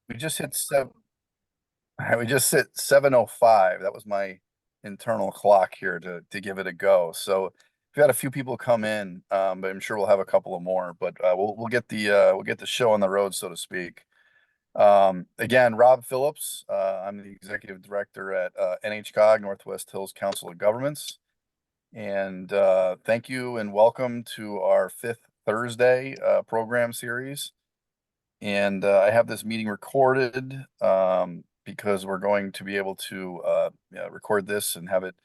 we just hit seven. We just hit 7:05. That was my internal clock here to give it a go. So we've had a few people come in, but I'm sure we'll have a couple of more. But we'll get the show on the road, so to speak. Again, Rob Phillips. I'm the executive director at NHCOG, Northwest Hills Council of Governments. And thank you and welcome to our fifth Thursday program series. And I have this meeting recorded because we're going to be able to record this and have it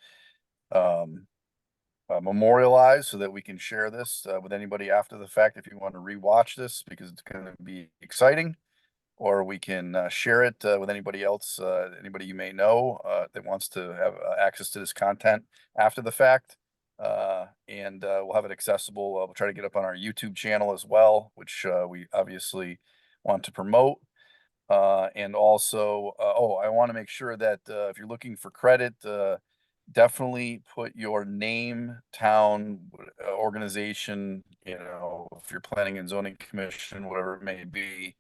memorialized so that we can share this with anybody after the fact if you want to rewatch this, because it's going to be exciting. Or we can share it with anybody else, anybody you may know that wants to have access to this content after the fact. And we'll have it accessible. We'll try to get up on our YouTube channel as well, which we obviously want to promote. And also, I want to make sure that if you're looking for credit, definitely put your name, town, organization, if you're planning and zoning commission, whatever it may be,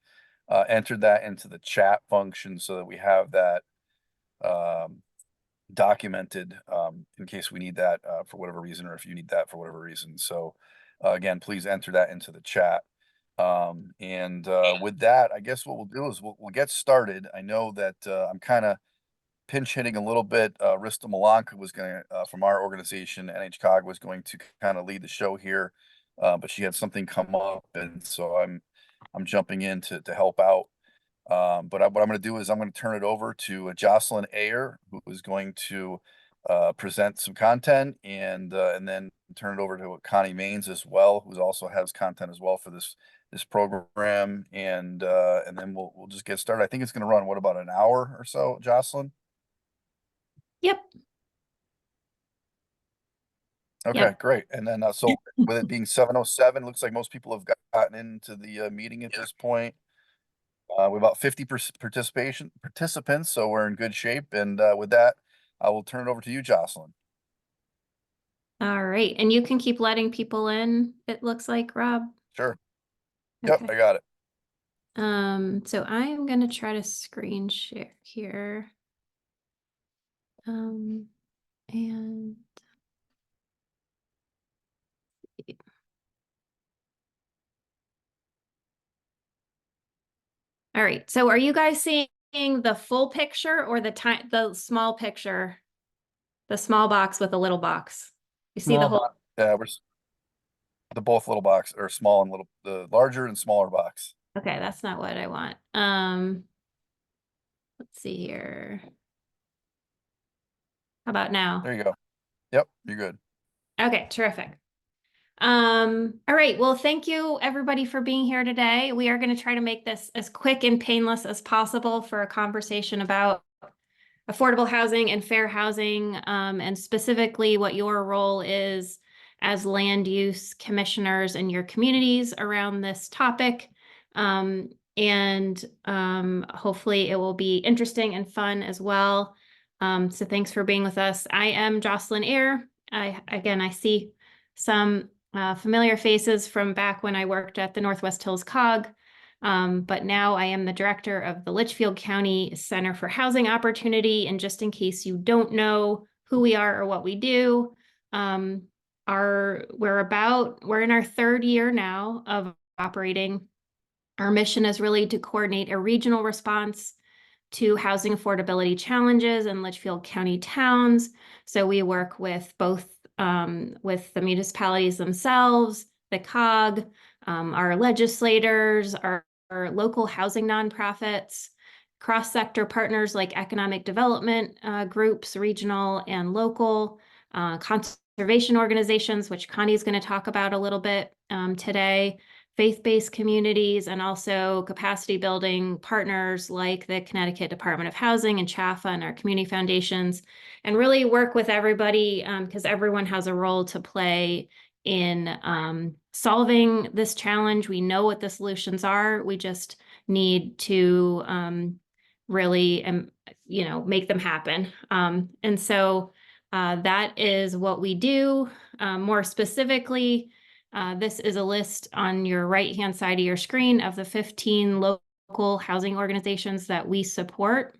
enter that into the chat function so that we have that documented in case we need that for whatever reason, or if you need that for whatever reason. So again, please enter that into the chat. And with that, I guess what we'll do is we'll get started. I know that I'm kind of pinch hitting a little bit. Rista Malanka was going to, from our organization, NHCOG, was going to kind of lead the show here, but she had something come up, and so I'm jumping in to help out. But what I'm going to do is I'm going to turn it over to Jocelyn Ayer, who is going to present some content, and then turn it over to Connie Maines as well, who also has content as well for this program, and then we'll just get started. I think it's going to run about an hour or so, Jocelyn? Yep. Okay, Yep. great. And then so with it being 7:07, looks like most people have gotten into the meeting at this point. We're about 50 participants, so we're in good shape. And with that, I will turn it over to you, Jocelyn. All right. And you can keep letting people in, it looks like, Rob. Sure. Okay. Yep, I got it. So I'm going to try to screen share here. And all right. So are you guys seeing the full picture or the small picture, the small box with a little box? You see the whole? Yeah, we're the both little box, or small and little, the larger and smaller box. Okay, that's not what I want. Let's see here. How about now? There you go. Yep, you're good. Okay, terrific. All right. Well, thank you everybody for being here today. We are going to try to make this as quick and painless as possible for a conversation about affordable housing and fair housing, and specifically what your role is as land use commissioners in your communities around this topic. And hopefully it will be interesting and fun as well. So thanks for being with us. I am Jocelyn Ayer. I see some familiar faces from back when I worked at the Northwest Hills COG. But now I am the director of the Litchfield County Center for Housing Opportunity. And just in case you don't know who we are or what we do, we're in our third year now of operating. Our mission is really to coordinate a regional response to housing affordability challenges in Litchfield County towns. So we work with both with the municipalities themselves, the COG, our legislators, our local housing nonprofits, cross-sector partners like economic development groups, regional and local, conservation organizations, which Connie's going to talk about a little bit today, faith-based communities, and also capacity building partners like the Connecticut Department of Housing and CHAFA and our community foundations, and really work with everybody because everyone has a role to play in solving this challenge. We know what the solutions are. We just need to really, make them happen. And so that is what we do. More specifically, this is a list on your right-hand side of your screen of the 15 local housing organizations that we support.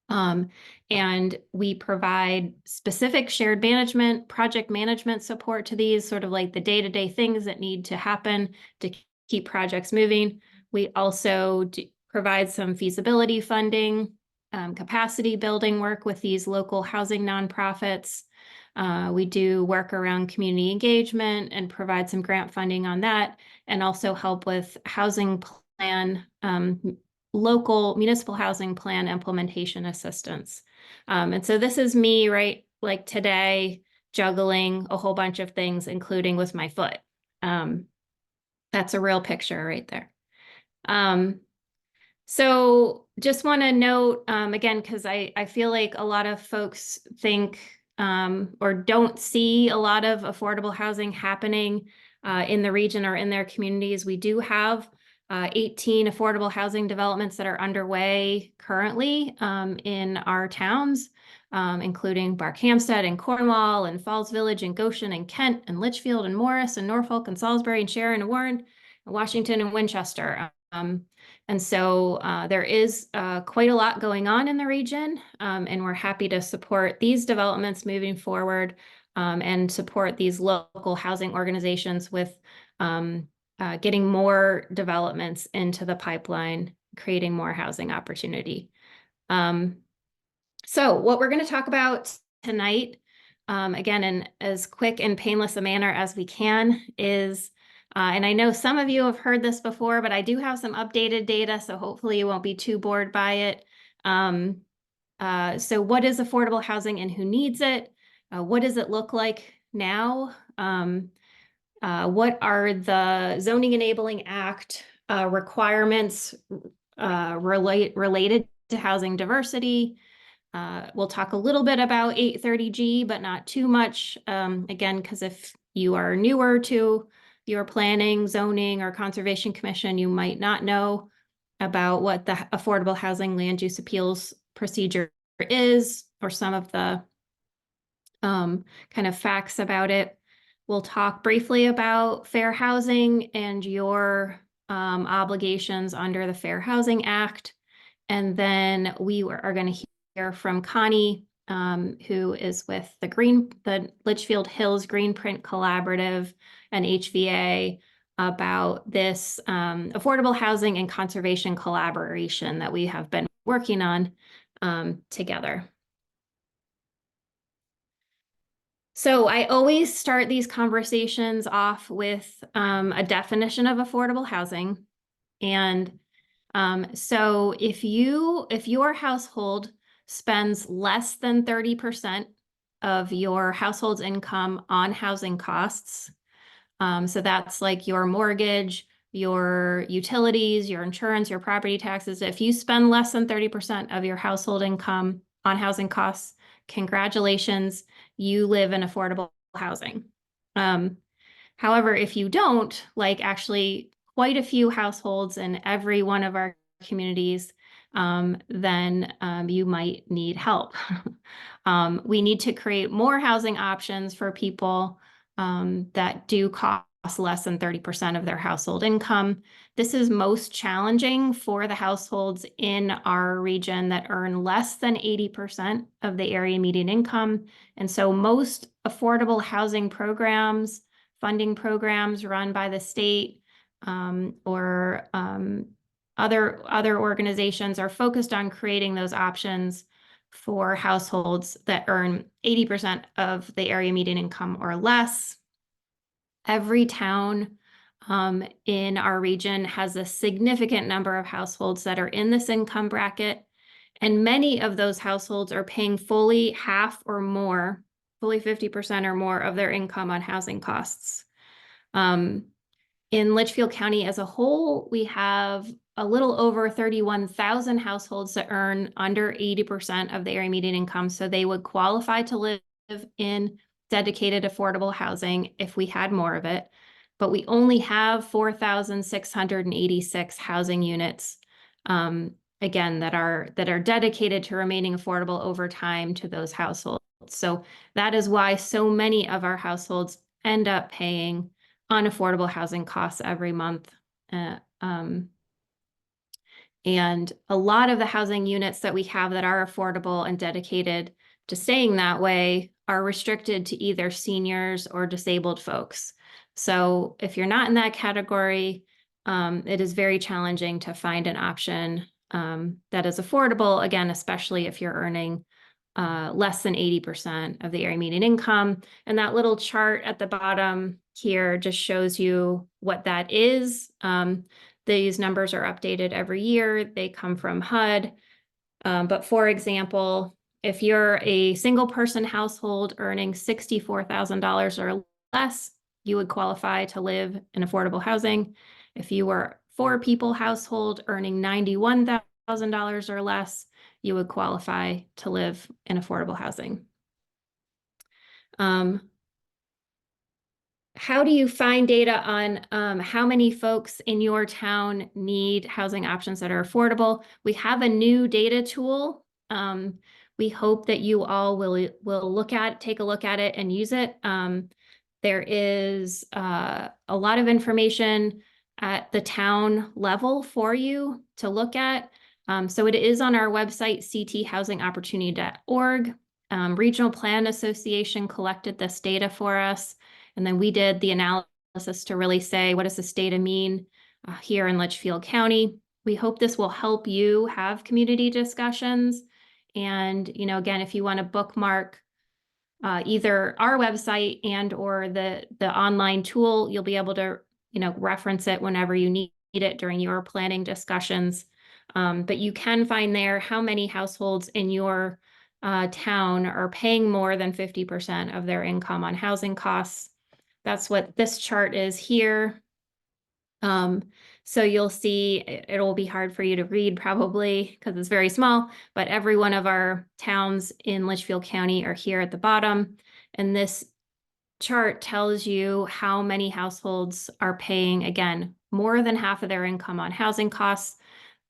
And we provide specific shared management, project management support to these, sort of like the day-to-day things that need to happen to keep projects moving. We also provide some feasibility funding, capacity building work with these local housing nonprofits. We do work around community engagement and provide some grant funding on that, and also help with housing plan, local municipal housing plan implementation assistance. And so this is me, right, like today, juggling a whole bunch of things, including with my foot. That's a real picture right there. So just want to note, again, because I feel like a lot of folks think or don't see a lot of affordable housing happening in the region or in their communities. We do have 18 affordable housing developments that are underway currently in our towns, including Barkhamsted and Cornwall and Falls Village and Goshen and Kent and Litchfield and Morris and Norfolk and Salisbury and Sharon and Warren and Washington and Winchester. And so there is quite a lot going on in the region, and we're happy to support these developments moving forward and support these local housing organizations with getting more developments into the pipeline, creating more housing opportunity. So what we're going to talk about tonight, again, in as quick and painless a manner as we can, is, and I know some of you have heard this before, but I do have some updated data, so hopefully you won't be too bored by it. So what is affordable housing and who needs it? What does it look like now? What are the Zoning Enabling Act requirements related to housing diversity? We'll talk a little bit about 830G, but not too much. Again, because if you are newer to your planning, zoning, or conservation commission, you might not know about what the Affordable Housing Land Use Appeals procedure is, or some of the kind of facts about it. We'll talk briefly about fair housing and your obligations under the Fair Housing Act. And then we are going to hear from Connie, who is with the Litchfield Hills Greenprint Collaborative and HVA, about this affordable housing and conservation collaboration that we have been working on together. So I always start these conversations off with a definition of affordable housing. And so if your household spends less than 30% of your household's income on housing costs, so that's like your mortgage, your utilities, your insurance, your property taxes. If you spend less than 30% of your household income on housing costs, congratulations, you live in affordable housing. However, if you don't, like actually quite a few households in every one of our communities, then you might need help. We need to create more housing options for people that do cost less than 30% of their household income. This is most challenging for the households in our region that earn less than 80% of the area median income. And so most affordable housing programs, funding programs run by the state or other organizations are focused on creating those options for households that earn 80% of the area median income or less. Every town in our region has a significant number of households that are in this income bracket, and many of those households are paying fully half or more, fully 50% or more of their income on housing costs. In Litchfield County as a whole, we have a little over 31,000 households that earn under 80% of the area median income, so they would qualify to live in dedicated affordable housing if we had more of it. But we only have 4,686 housing units, again, that are dedicated to remaining affordable over time to those households. So that is why so many of our households end up paying unaffordable housing costs every month. And a lot of the housing units that we have that are affordable and dedicated to staying that way are restricted to either seniors or disabled folks. So if you're not in that category, it is very challenging to find an option that is affordable, again, especially if you're earning less than 80% of the area median income. And that little chart at the bottom here just shows you what that is. These numbers are updated every year. They come from HUD. But for example, if you're a single person household earning $64,000 or less, you would qualify to live in affordable housing. If you were four people household earning $91,000 or less, you would qualify to live in affordable housing. How do you find data on how many folks in your town need housing options that are affordable? We have a new data tool. We hope that you all will take a look at it and use it. There is a lot of information at the town level for you to look at. So it is on our website, cthousingopportunity.org. Regional Plan Association collected this data for us. And then we did the analysis to really say, what does this data mean here in Litchfield County? We hope this will help you have community discussions. And, you know, again, if you want to bookmark either our website and or the online tool, you'll be able to, you know, reference it whenever you need it during your planning discussions. But you can find there how many households in your town are paying more than 50% of their income on housing costs. That's what this chart is here. So you'll see it'll be hard for you to read probably because it's very small, but every one of our towns in Litchfield County are here at the bottom. And this chart tells you how many households are paying, again, more than half of their income on housing costs.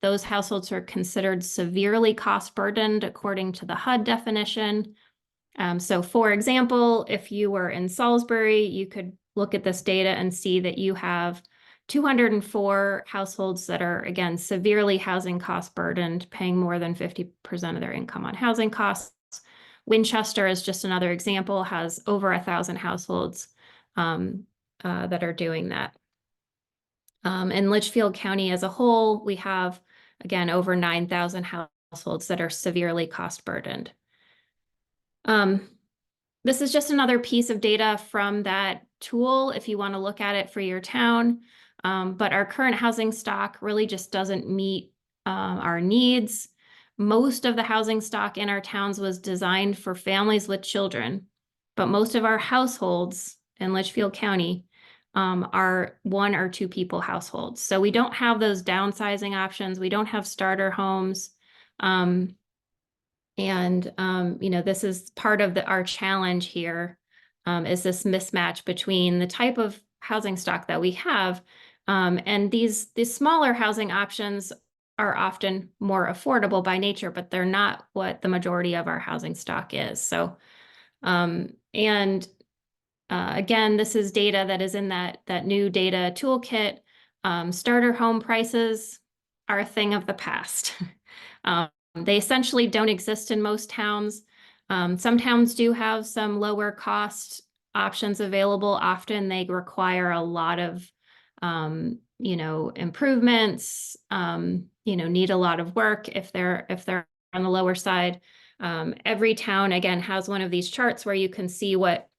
Those households are considered severely cost burdened according to the HUD definition. So for example, if you were in Salisbury, you could look at this data and see that you have 204 households that are, again, severely housing cost burdened, paying more than 50% of their income on housing costs. Winchester is just another example, has over 1,000 households that are doing that. In Litchfield County as a whole, we have, again, over 9,000 households that are severely cost burdened. This is just another piece of data from that tool if you want to look at it for your town. But our current housing stock really just doesn't meet our needs. Most of the housing stock in our towns was designed for families with children, but most of our households in Litchfield County are one or two people households. So we don't have those downsizing options. We don't have starter homes. You know, this is part of our challenge here, is this mismatch between the type of housing stock that we have, and these smaller housing options are often more affordable by nature, but they're not what the majority of our housing stock is. So, again, this is data that is in that new data toolkit. Starter home prices are a thing of the past. They essentially don't exist in most towns. Some towns do have some lower cost options available. Often they require a lot of, you know, improvements, you know, need a lot of work if they're on the lower side. Every town, again, has one of these charts where you can see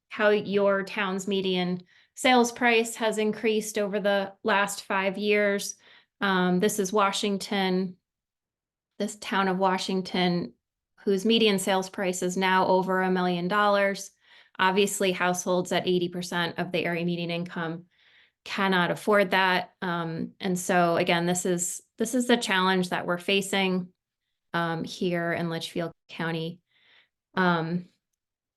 how your town's median sales price has increased over the last 5 years. This is Washington. This town of Washington, whose median sales price is now over $1 million. Obviously, households at 80% of the area median income cannot afford that. And so again, this is the challenge that we're facing here in Litchfield County.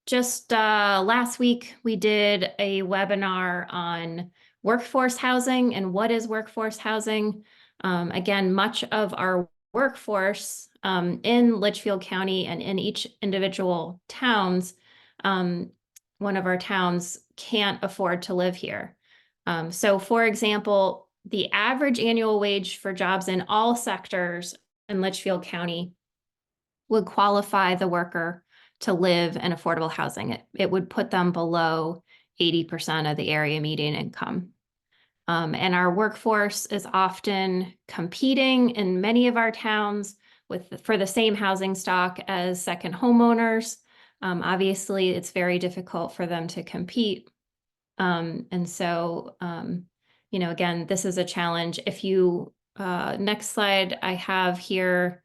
Just last week, we did a webinar on workforce housing and what is workforce housing. Again, much of our workforce in Litchfield County and in each individual towns, one of our towns can't afford to live here. So for example, the average annual wage for jobs in all sectors in Litchfield County would qualify the worker to live in affordable housing. It would put them below 80% of the area median income. And our workforce is often competing in many of our towns for the same housing stock as second homeowners. Obviously, it's very difficult for them to compete. And so, again, this is a challenge. If you, next slide I have here,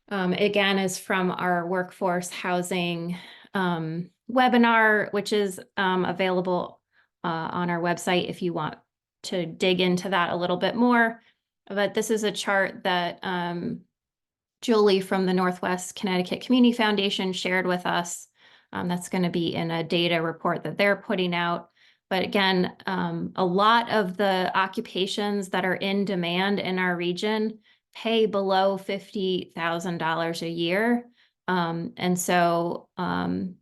again, is from our workforce housing webinar, which is available on our website if you want to dig into that a little bit more. But this is a chart that Julie from the Northwest Connecticut Community Foundation shared with us. That's going to be in a data report that they're putting out. But again, a lot of the occupations that are in demand in our region pay below $50,000 a year. And so, and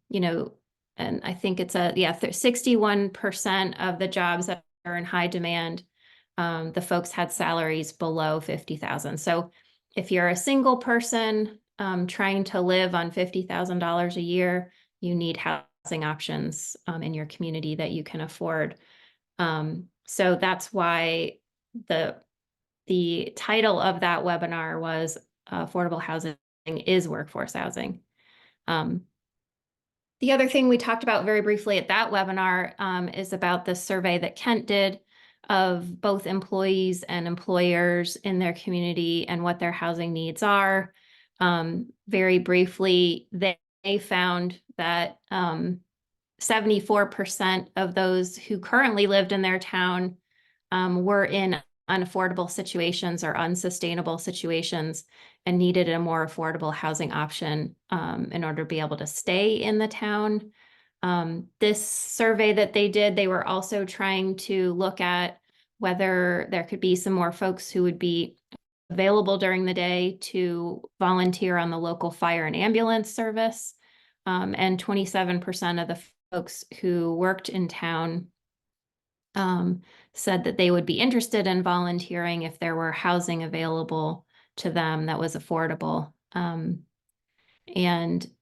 I think it's 61% of the jobs that are in high demand, the folks had salaries below 50,000. So if you're a single person trying to live on $50,000 a year, you need housing options in your community that you can afford. So that's why the title of that webinar was Affordable Housing is Workforce Housing. The other thing we talked about very briefly at that webinar is about the survey that Kent did of both employees and employers in their community and what their housing needs are. Very briefly, they found that 74% of those who currently lived in their town were in unaffordable situations or unsustainable situations and needed a more affordable housing option in order to be able to stay in the town. This survey that they did, they were also trying to look at whether there could be some more folks who would be available during the day to volunteer on the local fire and ambulance service. And 27% of the folks who worked in town said that they would be interested in volunteering if there were housing available to them that was affordable. And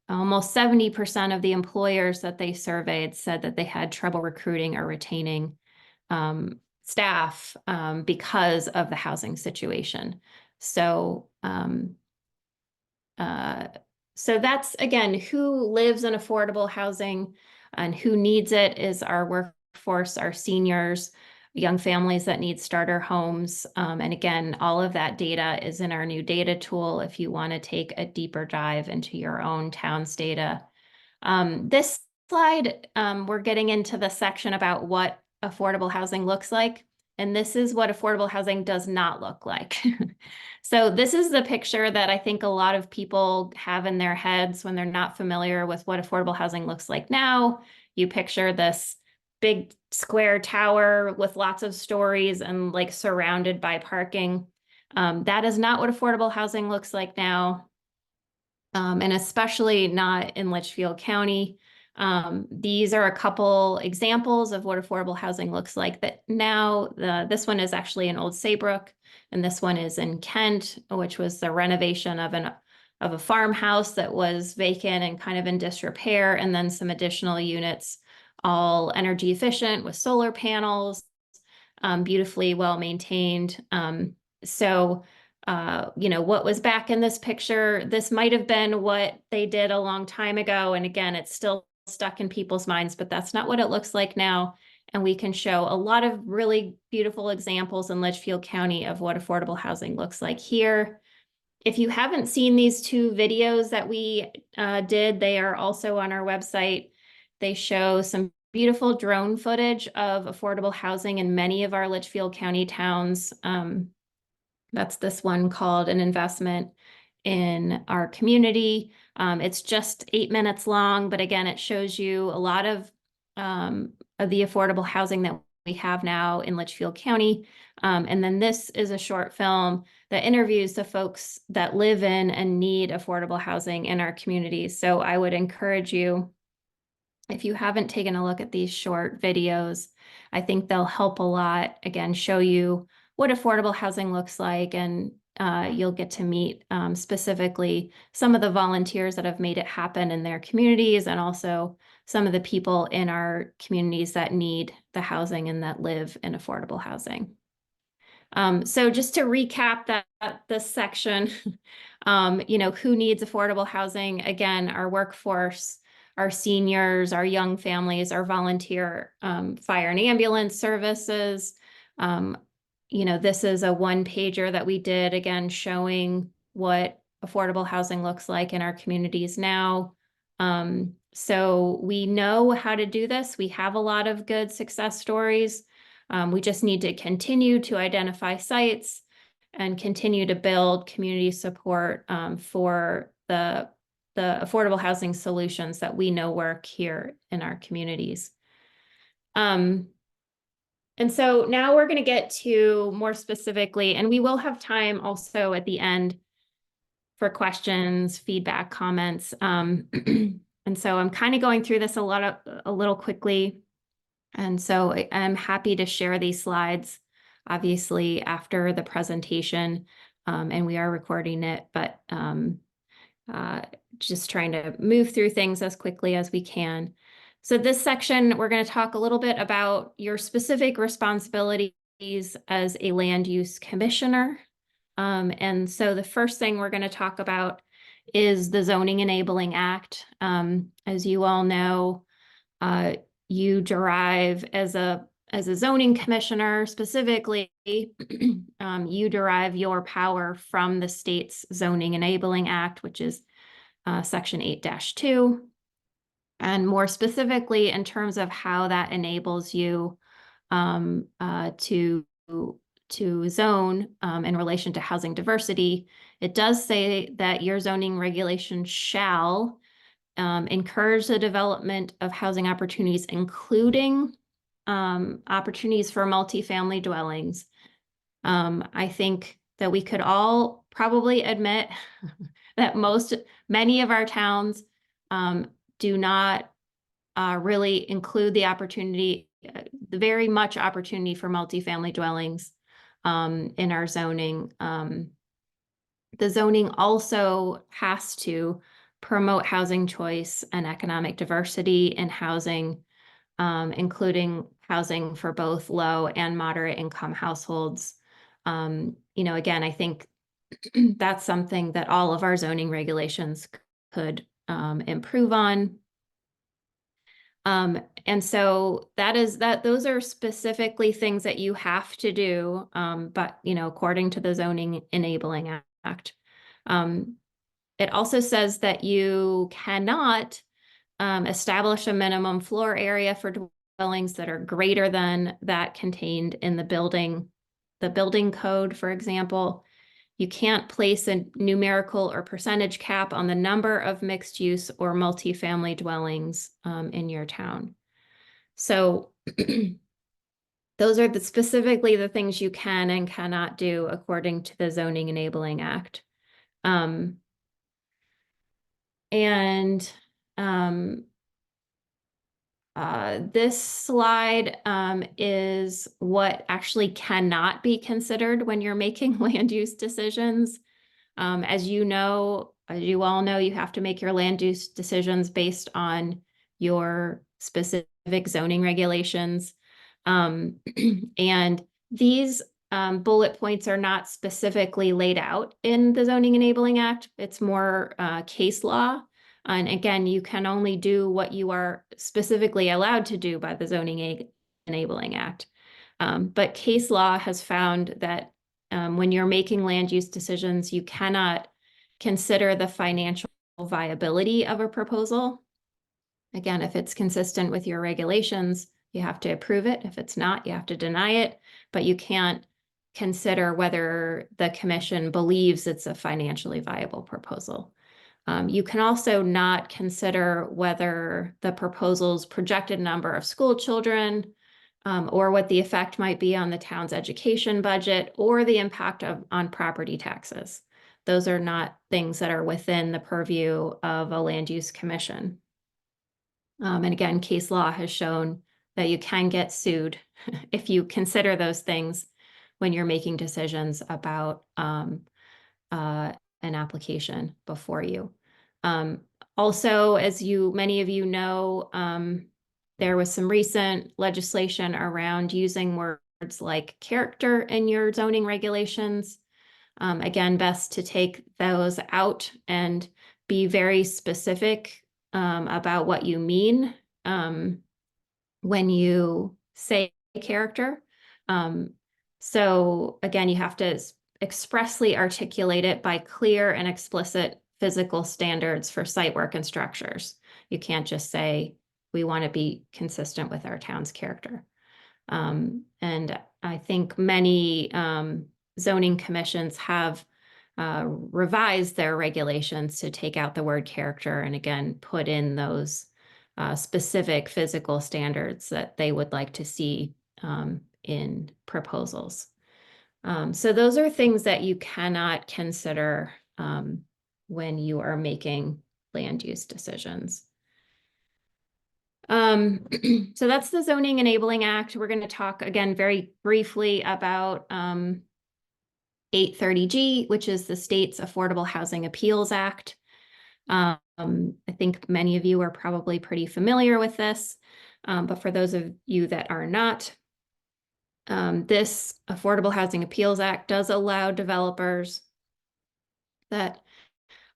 almost 70% of the employers that they surveyed said that they had trouble recruiting or retaining staff because of the housing situation. So, so that's, again, who lives in affordable housing and who needs it is our workforce, our seniors, young families that need starter homes. And again, all of that data is in our new data tool if you want to take a deeper dive into your own town's data. This slide, we're getting into the section about what affordable housing looks like. And this is what affordable housing does not look like. So this is the picture that I think a lot of people have in their heads when they're not familiar with what affordable housing looks like now. You picture this big square tower with lots of stories and like surrounded by parking. That is not what affordable housing looks like now. And especially not in Litchfield County. These are a couple examples of what affordable housing looks like that now. This one is actually in Old Saybrook, and this one is in Kent, which was the renovation of a farmhouse that was vacant and kind of in disrepair, and then some additional units, all energy efficient with solar panels, beautifully well maintained. What was back in this picture, this might have been what they did a long time ago. And again, it's still stuck in people's minds, but that's not what it looks like now. And we can show a lot of really beautiful examples in Litchfield County of what affordable housing looks like here. If you haven't seen these two videos that we did, they are also on our website. They show some beautiful drone footage of affordable housing in many of our Litchfield County towns. That's this one called An Investment in Our Community. It's just 8 minutes long, but again, it shows you a lot of the affordable housing that we have now in Litchfield County. And then this is a short film that interviews the folks that live in and need affordable housing in our communities. So I would encourage you, if you haven't taken a look at these short videos, I think they'll help a lot, again, show you what affordable housing looks like, and you'll get to meet specifically some of the volunteers that have made it happen in their communities, and also some of the people in our communities that need the housing and that live in affordable housing. So just to recap this section, who needs affordable housing? Again, our workforce, our seniors, our young families, our volunteer fire and ambulance services. This is a one-pager that we did, again, showing what affordable housing looks like in our communities now. So we know how to do this. We have a lot of good success stories. We just need to continue to identify sites and continue to build community support for the affordable housing solutions that we know work here in our communities. And so now we're going to get to more specifically, and we will have time also at the end for questions, feedback, comments. And so I'm kind of going through this a little quickly. And so I'm happy to share these slides, obviously, after the presentation, and we are recording it, but just trying to move through things as quickly as we can. So this section, we're going to talk a little bit about your specific responsibilities as a land use commissioner. And so the first thing we're going to talk about is the Zoning Enabling Act. As you all know, you derive as a zoning commissioner specifically, you derive your power from the state's Zoning Enabling Act, which is Section 8-2. And more specifically, in terms of how that enables you to zone in relation to housing diversity, it does say that your zoning regulation shall encourage the development of housing opportunities, including opportunities for multifamily dwellings. I think that we could all probably admit that many of our towns do not really include the opportunity, very much opportunity for multifamily dwellings in our zoning. The zoning also has to promote housing choice and economic diversity in housing, including housing for both low and moderate income households. Again, I think that's something that all of our zoning regulations could improve on. And so those are specifically things that you have to do, but according to the Zoning Enabling Act. It also says that you cannot establish a minimum floor area for dwellings that are greater than that contained in the building code, for example. You can't place a numerical or percentage cap on the number of mixed use or multifamily dwellings in your town. So those are specifically the things you can and cannot do according to the Zoning Enabling Act. This slide is what actually cannot be considered when you're making land use decisions. As you all know, you have to make your land use decisions based on your specific zoning regulations. And these bullet points are not specifically laid out in the Zoning Enabling Act. It's more case law. And again, you can only do what you are specifically allowed to do by the Zoning Enabling Act. But case law has found that when you're making land use decisions, you cannot consider the financial viability of a proposal. Again, if it's consistent with your regulations, you have to approve it. If it's not, you have to deny it, but you can't consider whether the commission believes it's a financially viable proposal. You can also not consider whether the proposal's projected number of school children or what the effect might be on the town's education budget or the impact on property taxes. Those are not things that are within the purview of a land use commission. And again, case law has shown that you can get sued if you consider those things when you're making decisions about an application before you. Also, as many of you know, there was some recent legislation around using words like character in your zoning regulations. Again, best to take those out and be very specific about what you mean when you say character. So again, you have to expressly articulate it by clear and explicit physical standards for site work and structures. You can't just say, we want to be consistent with our town's character. And I think many zoning commissions have revised their regulations to take out the word character and again, put in those specific physical standards that they would like to see in proposals. So those are things that you cannot consider when you are making land use decisions. So that's the Zoning Enabling Act. We're going to talk again very briefly about 830G, which is the state's Affordable Housing Appeals Act. I think many of you are probably pretty familiar with this, but for those of you that are not, this Affordable Housing Appeals Act does allow developers that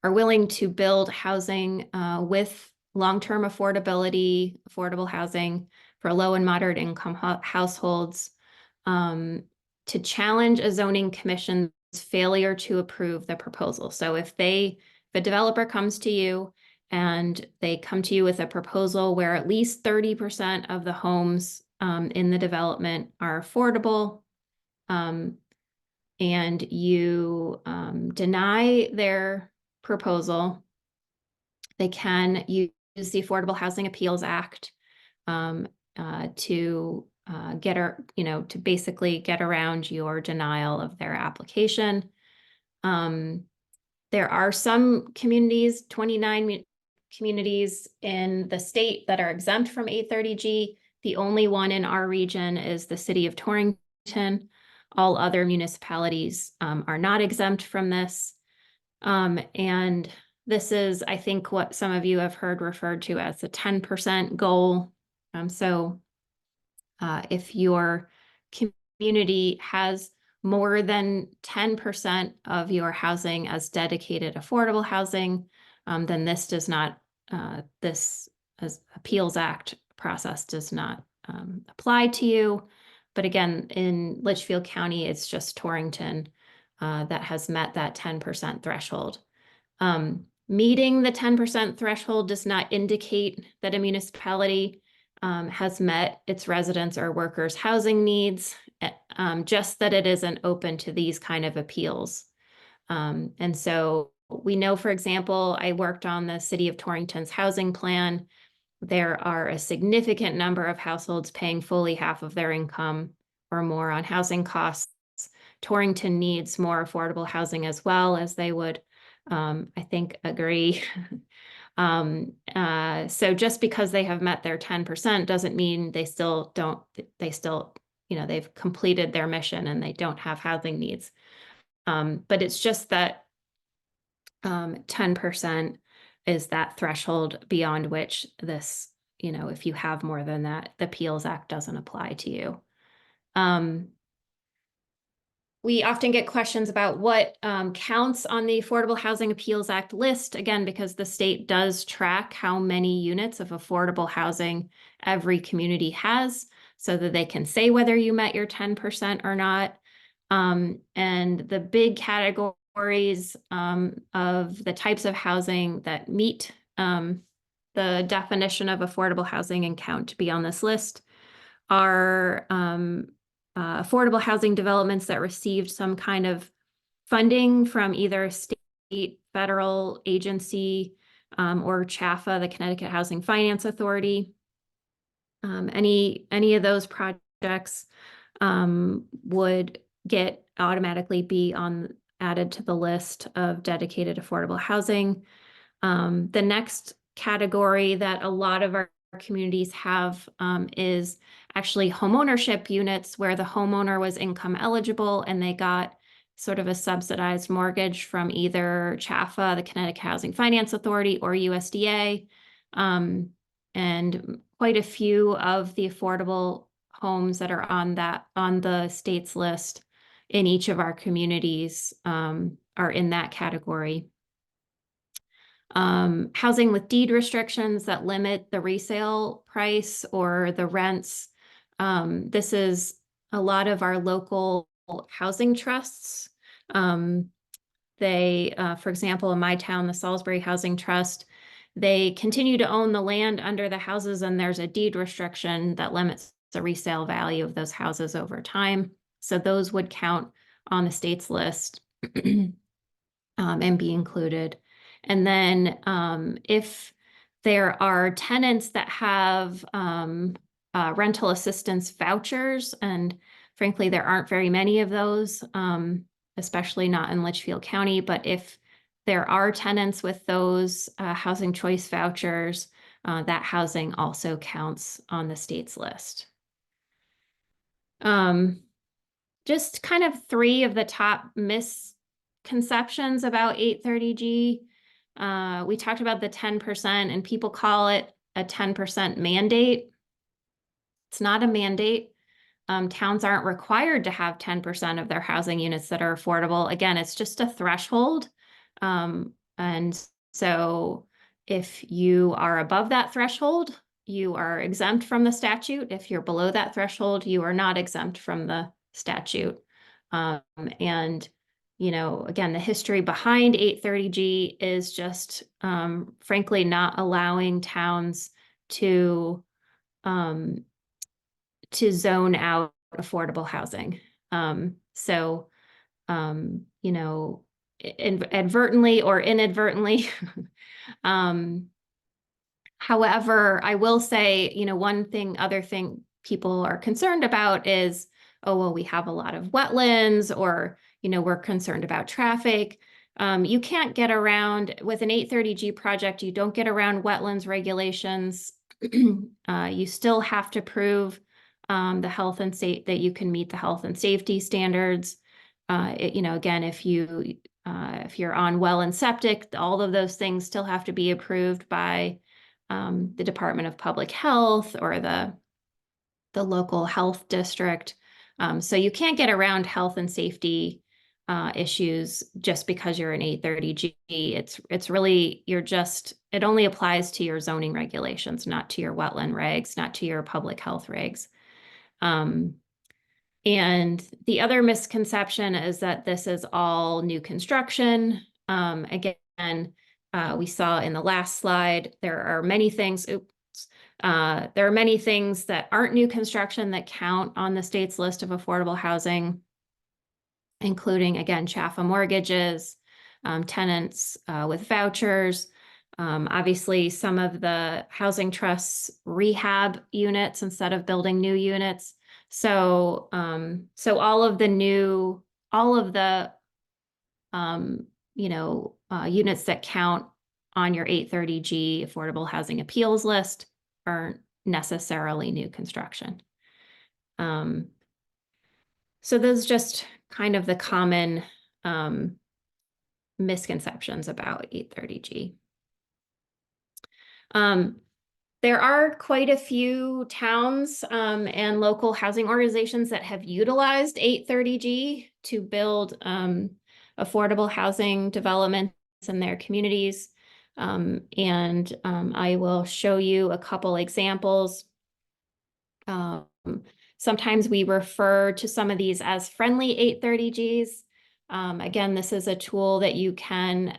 are willing to build housing with long-term affordability, affordable housing for low and moderate income households to challenge a zoning commission's failure to approve the proposal. So if the developer comes to you and they come to you with a proposal where at least 30% of the homes in the development are affordable, and you deny their proposal, they can use the Affordable Housing Appeals Act to to basically get around your denial of their application. There are some communities, 29 communities in the state that are exempt from 830G. The only one in our region is the city of Torrington. All other municipalities are not exempt from this. And this is, I think, what some of you have heard referred to as the 10% goal. So if your community has more than 10% of your housing as dedicated affordable housing, then this does not, this Appeals Act process does not apply to you. But again, in Litchfield County, it's just Torrington that has met that 10% threshold. Meeting the 10% threshold does not indicate that a municipality has met its residents' or workers' housing needs, just that it isn't open to these kind of appeals. And so we know, for example, I worked on the City of Torrington's housing plan. There are a significant number of households paying fully half of their income or more on housing costs. Torrington needs more affordable housing as well, as they would, I think, agree. So just because they have met their 10% doesn't mean they still don't, they've completed their mission and they don't have housing needs. But it's just that 10% is that threshold beyond which this, if you have more than that, the Appeals Act doesn't apply to you. We often get questions about what counts on the Affordable Housing Appeals Act list, again, because the state does track how many units of affordable housing every community has so that they can say whether you met your 10% or not. And the big categories of the types of housing that meet the definition of affordable housing and count to be on this list are affordable housing developments that received some kind of funding from either a state, federal agency, or CHFA, the Connecticut Housing Finance Authority. Any of those projects would automatically be added to the list of dedicated affordable housing. The next category that a lot of our communities have is actually homeownership units where the homeowner was income eligible and they got sort of a subsidized mortgage from either CHFA, the Connecticut Housing Finance Authority, or USDA. And quite a few of the affordable homes that are on the state's list in each of our communities are in that category. Housing with deed restrictions that limit the resale price or the rents. This is a lot of our local housing trusts. They, for example, in my town, the Salisbury Housing Trust, they continue to own the land under the houses, and there's a deed restriction that limits the resale value of those houses over time. So those would count on the state's list and be included. And then if there are tenants that have rental assistance vouchers, and frankly, there aren't very many of those, especially not in Litchfield County, but if there are tenants with those housing choice vouchers, that housing also counts on the state's list. Just kind of three of the top misconceptions about 830G. We talked about the 10%, and people call it a 10% mandate. It's not a mandate. Towns aren't required to have 10% of their housing units that are affordable. Again, it's just a threshold. And so if you are above that threshold, you are exempt from the statute. If you're below that threshold, you are not exempt from the statute. And, you know, again, the history behind 830G is just, frankly, not allowing towns to zone out affordable housing. You know, advertently or inadvertently. However, I will say, you know, other thing people are concerned about is, oh, well, we have a lot of wetlands, or, you know, we're concerned about traffic. You can't get around with an 830G project. You don't get around wetlands regulations. You still have to prove the health and safety, that you can meet the health and safety standards. You know, again, if you're on well and septic, all of those things still have to be approved by the Department of Public Health or the local health district. So you can't get around health and safety issues just because you're an 830G. It's really, it only applies to your zoning regulations, not to your wetland regs, not to your public health regs. And the other misconception is that this is all new construction. Again, we saw in the last slide, there are many things, there are many things that aren't new construction that count on the state's list of affordable housing, including, again, CHFA mortgages, tenants with vouchers, obviously some of the housing trusts rehab units instead of building new units. So all of the you know, units that count on your 830G affordable housing appeals list aren't necessarily new construction. So those just kind of the common misconceptions about 830G. There are quite a few towns and local housing organizations that have utilized 830G to build affordable housing developments in their communities. I will show you a couple examples. Sometimes we refer to some of these as friendly 830Gs. Again, this is a tool that you can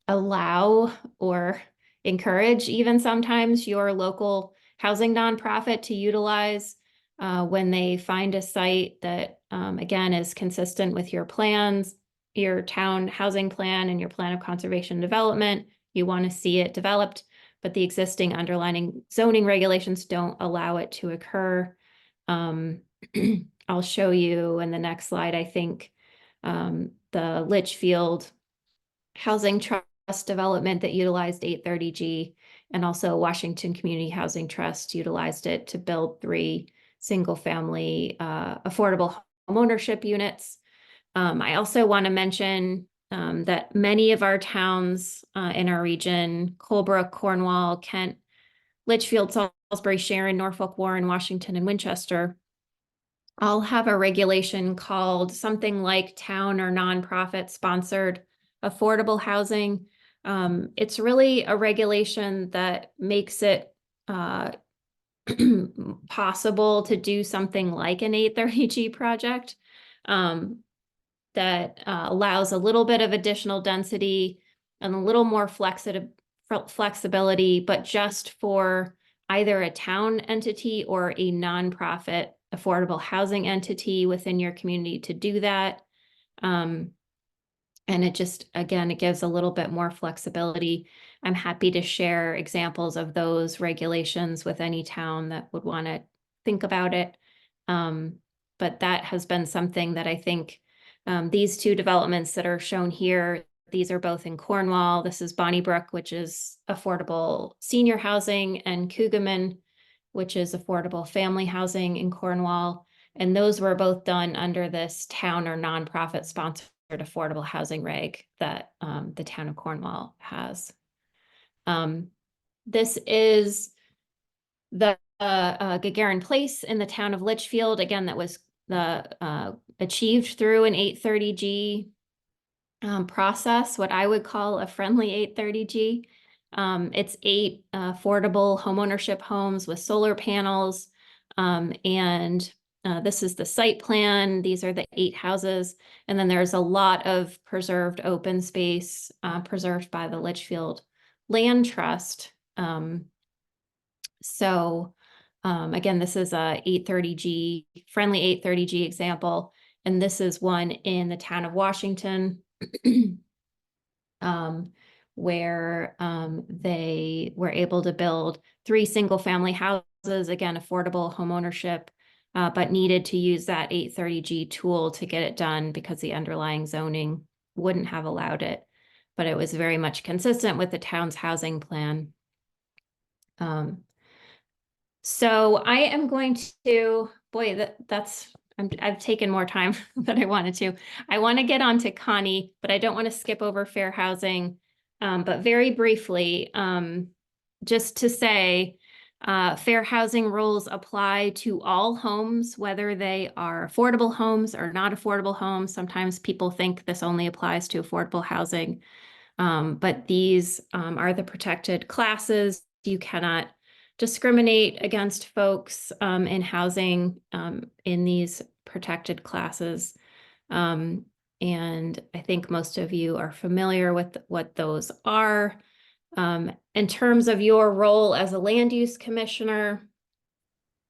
allow or encourage even sometimes your local housing nonprofit to utilize when they find a site that, again, is consistent with your plans, your town housing plan and your plan of conservation and development. You want to see it developed, but the existing underlying zoning regulations don't allow it to occur. I'll show you in the next slide, I think, the Litchfield Housing Trust development that utilized 830G. And also Washington Community Housing Trust utilized it to build 3 single-family affordable homeownership units. I also want to mention that many of our towns in our region, Colebrook, Cornwall, Kent, Litchfield, Salisbury, Sharon, Norfolk, Warren, Washington, and Winchester, all have a regulation called something like town or nonprofit sponsored affordable housing. It's really a regulation that makes it possible to do something like an 830G project that allows a little bit of additional density and a little more flexibility, but just for either a town entity or a nonprofit affordable housing entity within your community to do that. And it just, again, it gives a little bit more flexibility. I'm happy to share examples of those regulations with any town that would want to think about it. But that has been something that I think these 2 developments that are shown here, these are both in Cornwall. This is Bonnybrook, which is affordable senior housing, and Cougaman, which is affordable family housing in Cornwall. And those were both done under this town or nonprofit sponsored affordable housing reg that the town of Cornwall has. This is the Gagarin Place in the town of Litchfield. Again, that was achieved through an 830G process, what I would call a friendly 830G. It's 8 affordable homeownership homes with solar panels. And this is the site plan. These are the 8 houses. And then there's a lot of preserved open space preserved by the Litchfield Land Trust. Again, this is a 830G, friendly 830G example. And this is one in the town of Washington. Where they were able to build 3 single-family houses, again, affordable homeownership, but needed to use that 830G tool to get it done because the underlying zoning wouldn't have allowed it. But it was very much consistent with the town's housing plan. So I am going to, boy, I've taken more time than I wanted to. I want to get on to Connie, but I don't want to skip over fair housing. But very briefly, just to say, fair housing rules apply to all homes, whether they are affordable homes or not affordable homes. Sometimes people think this only applies to affordable housing, but these are the protected classes. You cannot discriminate against folks in housing in these protected classes. And I think most of you are familiar with what those are. In terms of your role as a land use commissioner,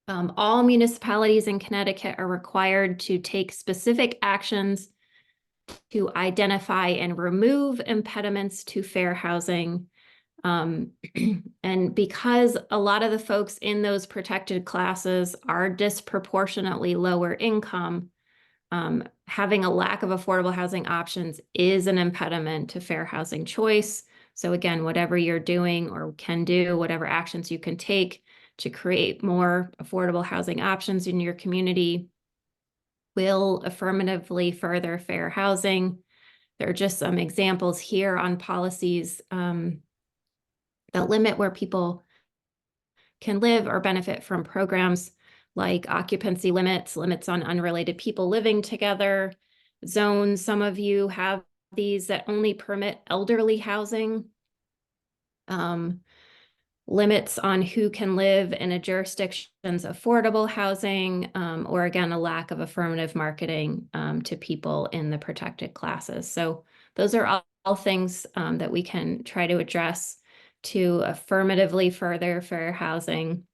all municipalities in Connecticut are required to take specific actions to identify and remove impediments to fair housing. And because a lot of the folks in those protected classes are disproportionately lower income, having a lack of affordable housing options is an impediment to fair housing choice. So again, whatever you're doing or can do, whatever actions you can take to create more affordable housing options in your community will affirmatively further fair housing. There are just some examples here on policies that limit where people can live or benefit from programs like occupancy limits, limits on unrelated people living together, zones. Some of you have these that only permit elderly housing, limits on who can live in a jurisdiction's affordable housing, or again, a lack of affirmative marketing to people in the protected classes. So those are all things that we can try to address to affirmatively further fair housing.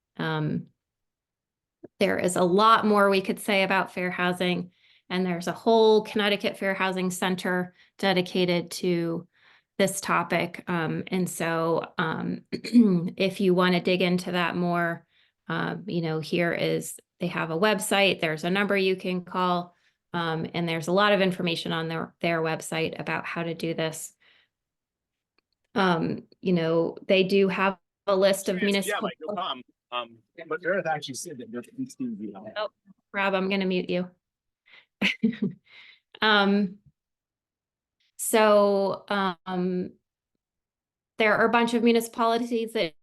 There is a lot more we could say about fair housing, and there's a whole Connecticut Fair Housing Center dedicated to this topic. And so if you want to dig into that more, here is, they have a website, there's a number you can call, and there's a lot of information on their website about how to do this. They do have a list of Yeah, municipal. Mike, no problem. But Meredith actually said that it needs to be. Oh, Rob, I'm gonna mute you. Um, so, there are a bunch of municipalities that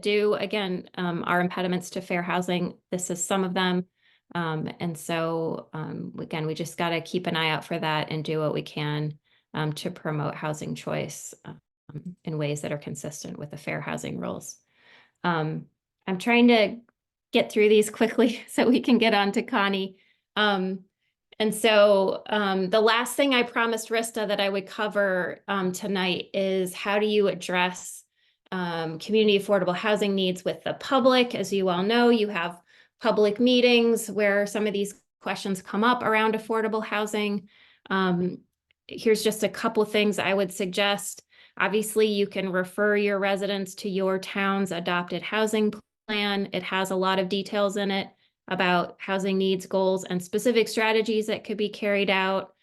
do, again, are impediments to fair housing. This is some of them. And so, again, we just got to keep an eye out for that and do what we can to promote housing choice in ways that are consistent with the fair housing rules. I'm trying to get through these quickly so we can get on to Connie. And so the last thing I promised Rista that I would cover tonight is how do you address community affordable housing needs with the public? As you all know, you have public meetings where some of these questions come up around affordable housing. Here's just a couple things I would suggest. Obviously, you can refer your residents to your town's adopted housing plan. It has a lot of details in it about housing needs, goals, and specific strategies that could be carried out.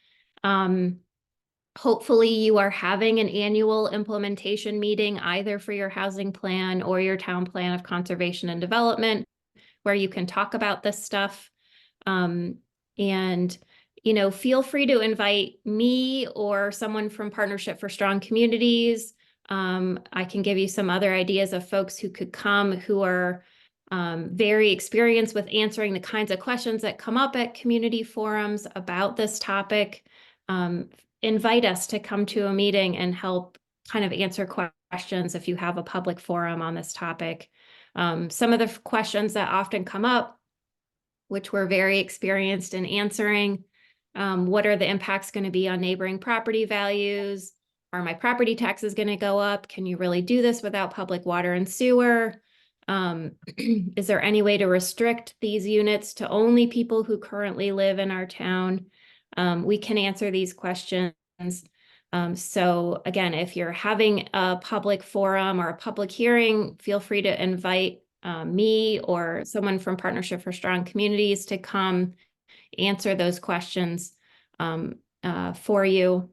Hopefully you are having an annual implementation meeting either for your housing plan or your town plan of conservation and development where you can talk about this stuff. And feel free to invite me or someone from Partnership for Strong Communities. I can give you some other ideas of folks who could come who are very experienced with answering the kinds of questions that come up at community forums about this topic. Invite us to come to a meeting and help kind of answer questions if you have a public forum on this topic. Some of the questions that often come up, which we're very experienced in answering, what are the impacts going to be on neighboring property values? Are my property taxes going to go up? Can you really do this without public water and sewer? Is there any way to restrict these units to only people who currently live in our town? We can answer these questions. So again, if you're having a public forum or a public hearing, feel free to invite me or someone from Partnership for Strong Communities to come answer those questions for you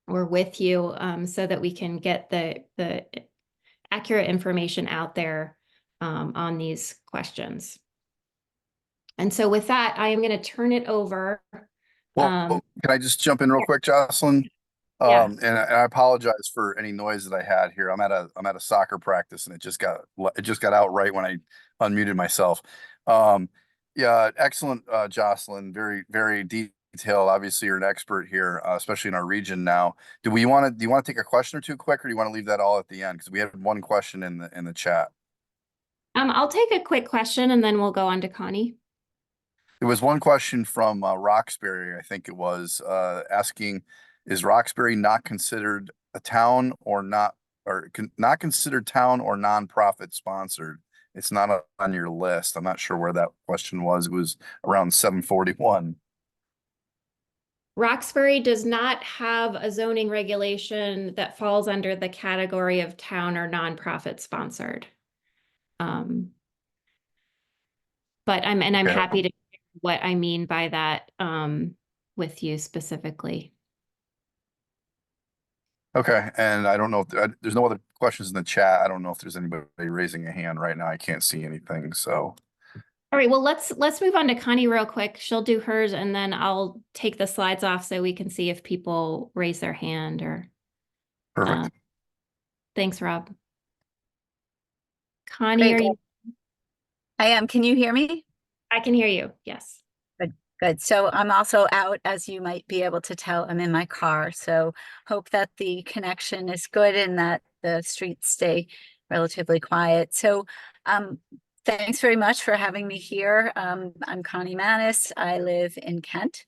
or with you so that we can get the accurate information out there on these questions. And so with that, I am going to turn it over. Well, can I just jump in real quick, Jocelyn? Yeah. And I apologize for any noise that I had here. I'm at a soccer practice and it just got out right when I unmuted myself. Yeah, excellent, Jocelyn. Very, very detailed. Obviously, you're an expert here, especially in our region now. Do you want to take a question or two quick, or do you want to leave that all at the end? Because we had one question in the chat. I'll take a quick question and then we'll go on to Connie. There was one question from Roxbury, I think it was, asking, is Roxbury not considered a town or not, or not considered town or nonprofit sponsored? It's not on your list. I'm not sure where that question was. It was around 741. Roxbury does not have a zoning regulation that falls under the category of town or nonprofit sponsored. But I'm Okay. happy to share what I mean by that with you specifically. Okay, and I don't know if there's no other questions in the chat. I don't know if there's anybody raising a hand right now. I can't see anything, so. All right, well, let's move on to Connie real quick. She'll do hers and then I'll take the slides off so we can see if people raise their hand or. Perfect. Thanks, Rob. Connie, Great. are you? I am. Can you hear me? I can hear you. Yes. Good. So I'm also out, as you might be able to tell. I'm in my car. So hope that the connection is good and that the streets stay relatively quiet. So thanks very much for having me here. I'm Connie Manis. I live in Kent.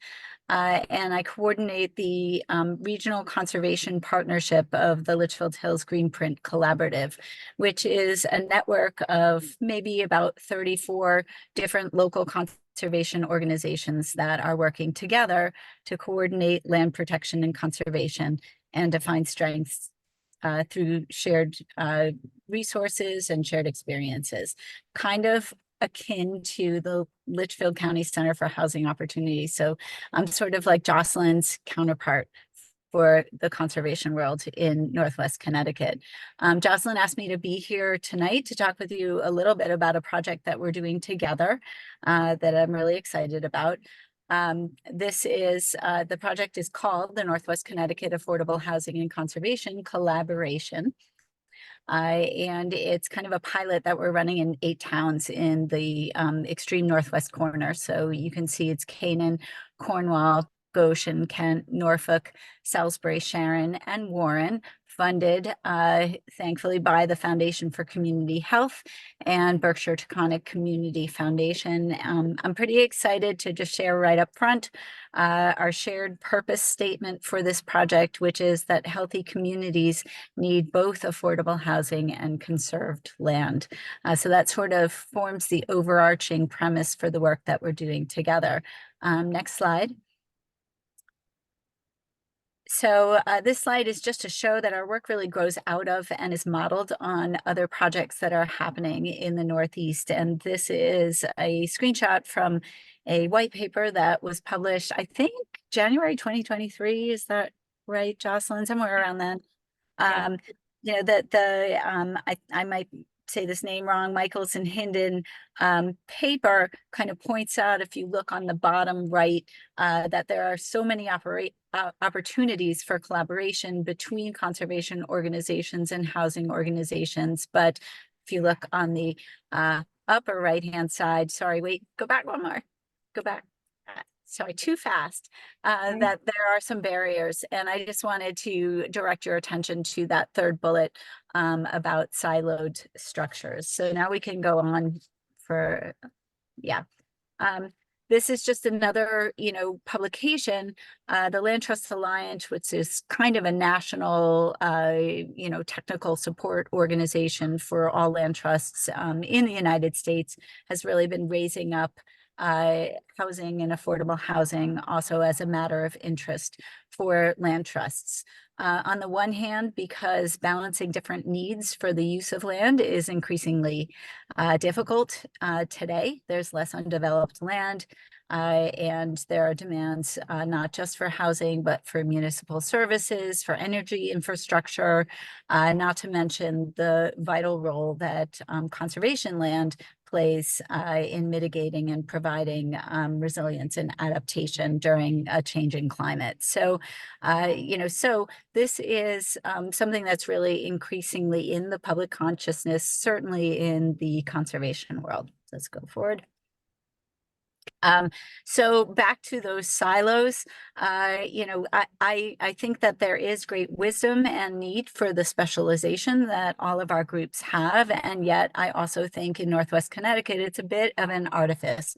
And I coordinate the Regional Conservation Partnership of the Litchfield Hills Greenprint Collaborative, which is a network of maybe about 34 different local conservation organizations that are working together to coordinate land protection and conservation and to find strengths through shared resources and shared experiences. Kind of akin to the Litchfield County Center for Housing Opportunity. So I'm sort of like Jocelyn's counterpart for the conservation world in Northwest Connecticut. Jocelyn asked me to be here tonight to talk with you a little bit about a project that we're doing together that I'm really excited about. The project is called the Northwest Connecticut Affordable Housing and Conservation Collaboration. And it's kind of a pilot that we're running in 8 towns in the extreme northwest corner. So you can see it's Canaan, Cornwall, Goshen, Kent, Norfolk, Salisbury, Sharon, and Warren, funded thankfully by the Foundation for Community Health and Berkshire Taconic Community Foundation. I'm pretty excited to just share right up front our shared purpose statement for this project, which is that healthy communities need both affordable housing and conserved land. So that sort of forms the overarching premise for the work that we're doing together. Next slide. So this slide is just to show that our work really grows out of and is modeled on other projects that are happening in the Northeast. And this is a screenshot from a white paper that was published, I think, January 2023. Is that right, Jocelyn? Somewhere around then. Yeah. You know, I might say this name wrong, Michaels and Hinden paper kind of points out, if you look on the bottom right, that there are so many opportunities for collaboration between conservation organizations and housing organizations. But if you look on the upper right-hand side, sorry, wait, go back one more, go back. Sorry, too fast, that there are some barriers. And I just wanted to direct your attention to that third bullet about siloed structures. So now we can go on for, yeah. This is just another, publication, the Land Trust Alliance, which is kind of a national, technical support organization for all land trusts in the United States, has really been raising up housing and affordable housing also as a matter of interest for land trusts. On the one hand, because balancing different needs for the use of land is increasingly difficult today. There's less undeveloped land, and there are demands not just for housing, but for municipal services, for energy infrastructure, not to mention the vital role that conservation land plays in mitigating and providing resilience and adaptation during a changing climate. So, so this is something that's really increasingly in the public consciousness, certainly in the conservation world. Let's go forward. So back to those silos, I think that there is great wisdom and need for the specialization that all of our groups have. And yet I also think in Northwest Connecticut, it's a bit of an artifice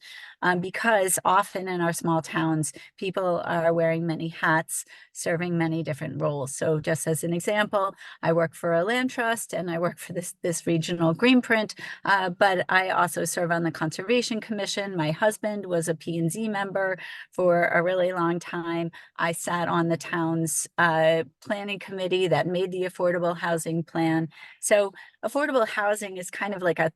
because often in our small towns, people are wearing many hats, serving many different roles. So just as an example, I work for a land trust and I work for this regional Greenprint, but I also serve on the Conservation Commission. My husband was a P&Z member for a really long time. I sat on the town's planning committee that made the affordable housing plan. So affordable housing is kind of like a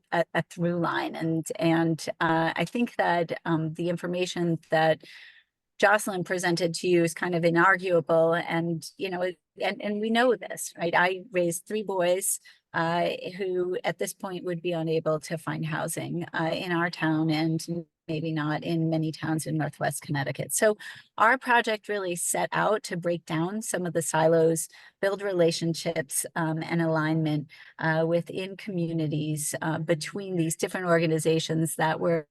through line. And I think that the information that Jocelyn presented to you is kind of inarguable. And, and we know this, right? I raised 3 boys who at this point would be unable to find housing in our town and maybe not in many towns in Northwest Connecticut. So our project really set out to break down some of the silos, build relationships and alignment within communities between these different organizations that were,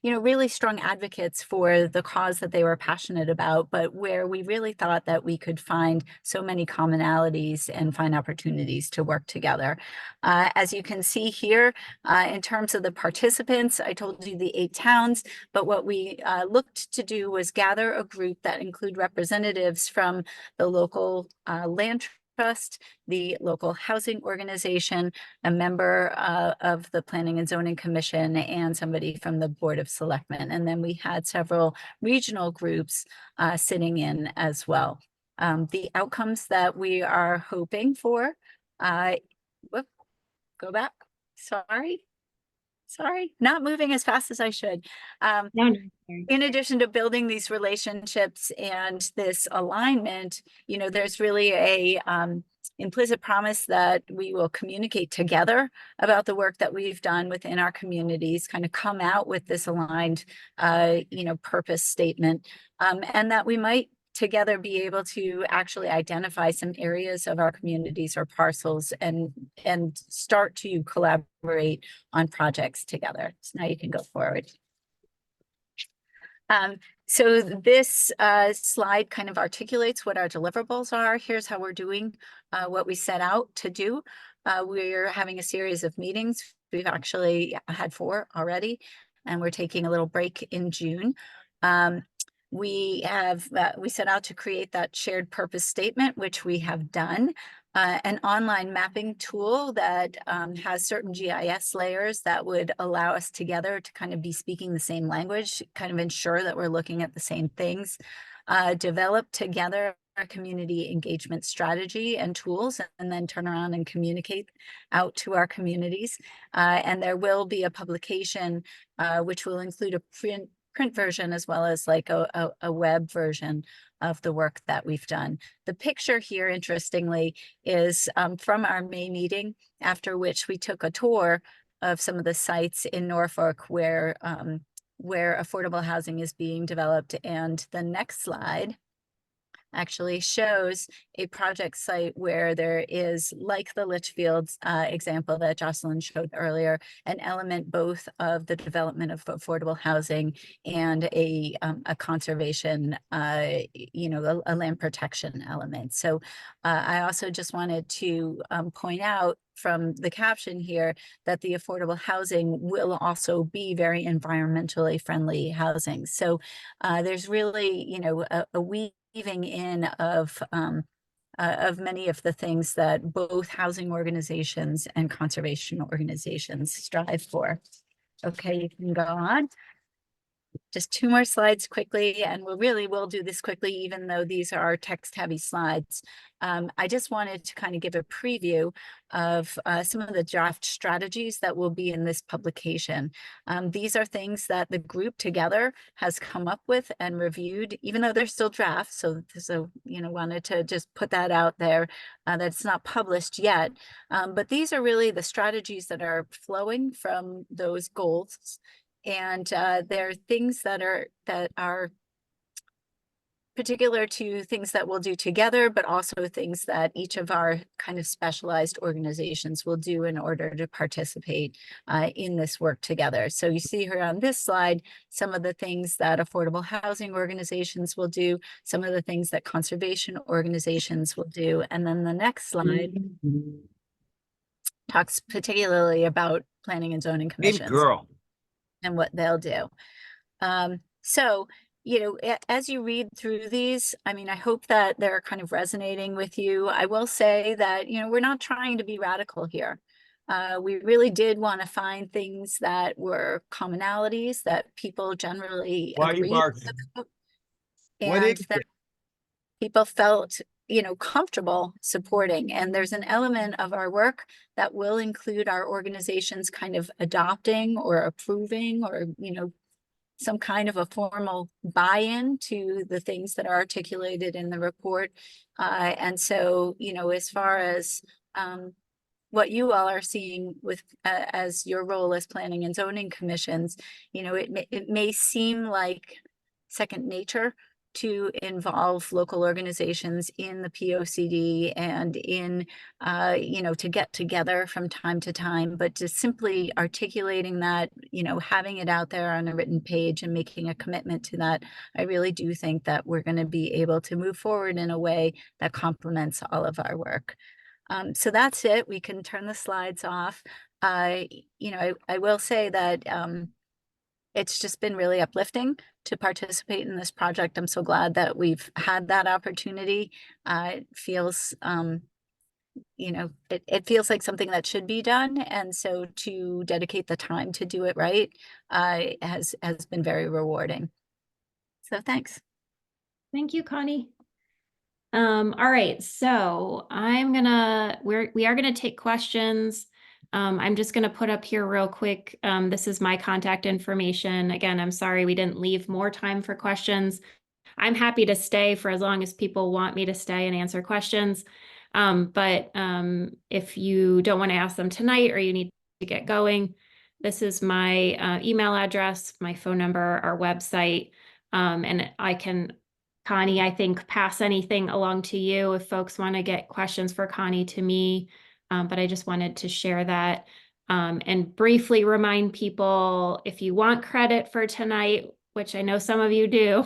really strong advocates for the cause that they were passionate about, but where we really thought that we could find so many commonalities and find opportunities to work together. As you can see here, in terms of the participants, I told you the 8 towns, but what we looked to do was gather a group that include representatives from the local land trust, the local housing organization, a member of the Planning and Zoning Commission, and somebody from the Board of Selectmen. And then we had several regional groups sitting in as well. The outcomes that we are hoping for, go back, sorry. Sorry, not moving as fast as I should. No, no, sorry. In addition to building these relationships and this alignment, you know, there's really a implicit promise that we will communicate together about the work that we've done within our communities, kind of come out with this aligned, you know, purpose statement, and that we might together be able to actually identify some areas of our communities or parcels and start to collaborate on projects together. So now you can go forward. So this slide kind of articulates what our deliverables are. Here's how we're doing what we set out to do. We're having a series of meetings. We've actually had 4 already, and we're taking a little break in June. We set out to create that shared purpose statement, which we have done. An online mapping tool that has certain GIS layers that would allow us together to kind of be speaking the same language, kind of ensure that we're looking at the same things. Develop together a community engagement strategy and tools, and then turn around and communicate out to our communities. And there will be a publication which will include a print version as well as like a web version of the work that we've done. The picture here, interestingly, is from our May meeting, after which we took a tour of some of the sites in Norfolk where affordable housing is being developed. And the next slide actually shows a project site where there is, like the Litchfield example that Jocelyn showed earlier, an element both of the development of affordable housing and a conservation, you know, a land protection element. So I also just wanted to point out from the caption here that the affordable housing will also be very environmentally friendly housing. So there's really, you know, a weaving in of many of the things that both housing organizations and conservation organizations strive for. Okay, you can go on. Just 2 more slides quickly, and we'll do this quickly, even though these are text heavy slides. I just wanted to kind of give a preview of some of the draft strategies that will be in this publication. These are things that the group together has come up with and reviewed, even though they're still drafts. So you know, wanted to just put that out there, that it's not published yet. But these are really the strategies that are flowing from those goals. And there are things that are particular to things that we'll do together, but also things that each of our kind of specialized organizations will do in order to participate in this work together. So you see here on this slide, some of the things that affordable housing organizations will do, some of the things that conservation organizations will do. And then the next slide talks particularly about planning and zoning commissions. Girl. And what they'll do. So, you know, as you read through these, I mean, I hope that they're kind of resonating with you. I will say that, you know, we're not trying to be radical here. We really did want to find things that were commonalities that people generally agreed with, and that people felt, you know, comfortable supporting. And there's an element of our work that will include our organizations kind of adopting or approving, or, you know, some kind of a formal buy-in to the things that are articulated in the report. And so, you know, as far as what you all are seeing with as your role as planning and zoning commissions, you know, it may seem like second nature to involve local organizations in the POCD and in, you know, to get together from time to time, but just simply articulating that, you know, having it out there on a written page and making a commitment to that, I really do think that we're going to be able to move forward in a way that complements all of our work. So that's it. We can turn the slides off. You know, I will say that it's just been really uplifting to participate in this project. I'm so glad that we've had that opportunity. It feels, you know, it feels like something that should be done. And so to dedicate the time to do it right has been very rewarding. So thanks. Thank you, Connie. All right, so we are gonna take questions. I'm just going to put up here real quick. This is my contact information. Again, I'm sorry we didn't leave more time for questions. I'm happy to stay for as long as people want me to stay and answer questions. But if you don't want to ask them tonight or you need to get going, this is my email address, my phone number, our website, and I can, Connie, I think, pass anything along to you if folks want to get questions for Connie to me. But I just wanted to share that and briefly remind people, if you want credit for tonight, which I know some of you do,